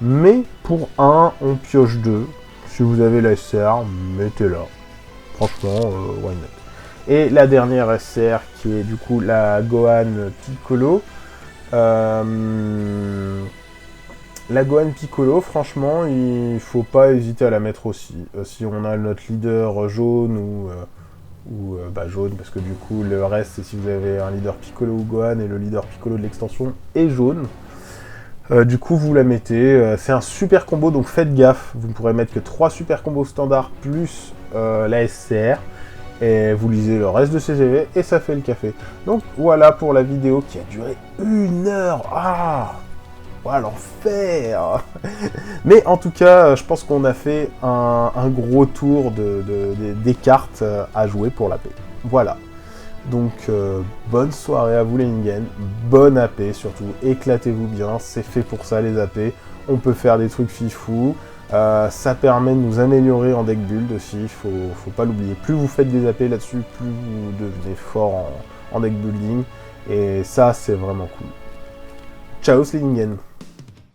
mais pour 1 on pioche 2, si vous avez la SCR, mettez-la, franchement, why not. Et la dernière SCR qui est du coup la Gohan Piccolo. La Gohan Piccolo, franchement, il faut pas hésiter à la mettre aussi. Si on a notre leader jaune ou jaune, parce que du coup le reste c'est si vous avez un leader Piccolo ou Gohan et le leader Piccolo de l'extension est jaune. Du coup vous la mettez. C'est un super combo, donc faites gaffe. Vous ne pourrez mettre que 3 super combos standards plus la SCR. et vous lisez le reste de ces EV, et ça fait le café. Donc voilà pour la vidéo qui a duré 1 heure. Ah, oh, l'enfer. Mais en tout cas, je pense qu'on a fait un gros tour des cartes à jouer pour la paix. Voilà. Donc, bonne soirée à vous les Ningen, bonne AP surtout, éclatez-vous bien, c'est fait pour ça les AP, on peut faire des trucs fifou, ça permet de nous améliorer en deck build aussi, faut pas l'oublier. Plus vous faites des AP là-dessus, plus vous devenez fort en deck building, et ça c'est vraiment cool. Ciao les Ningen.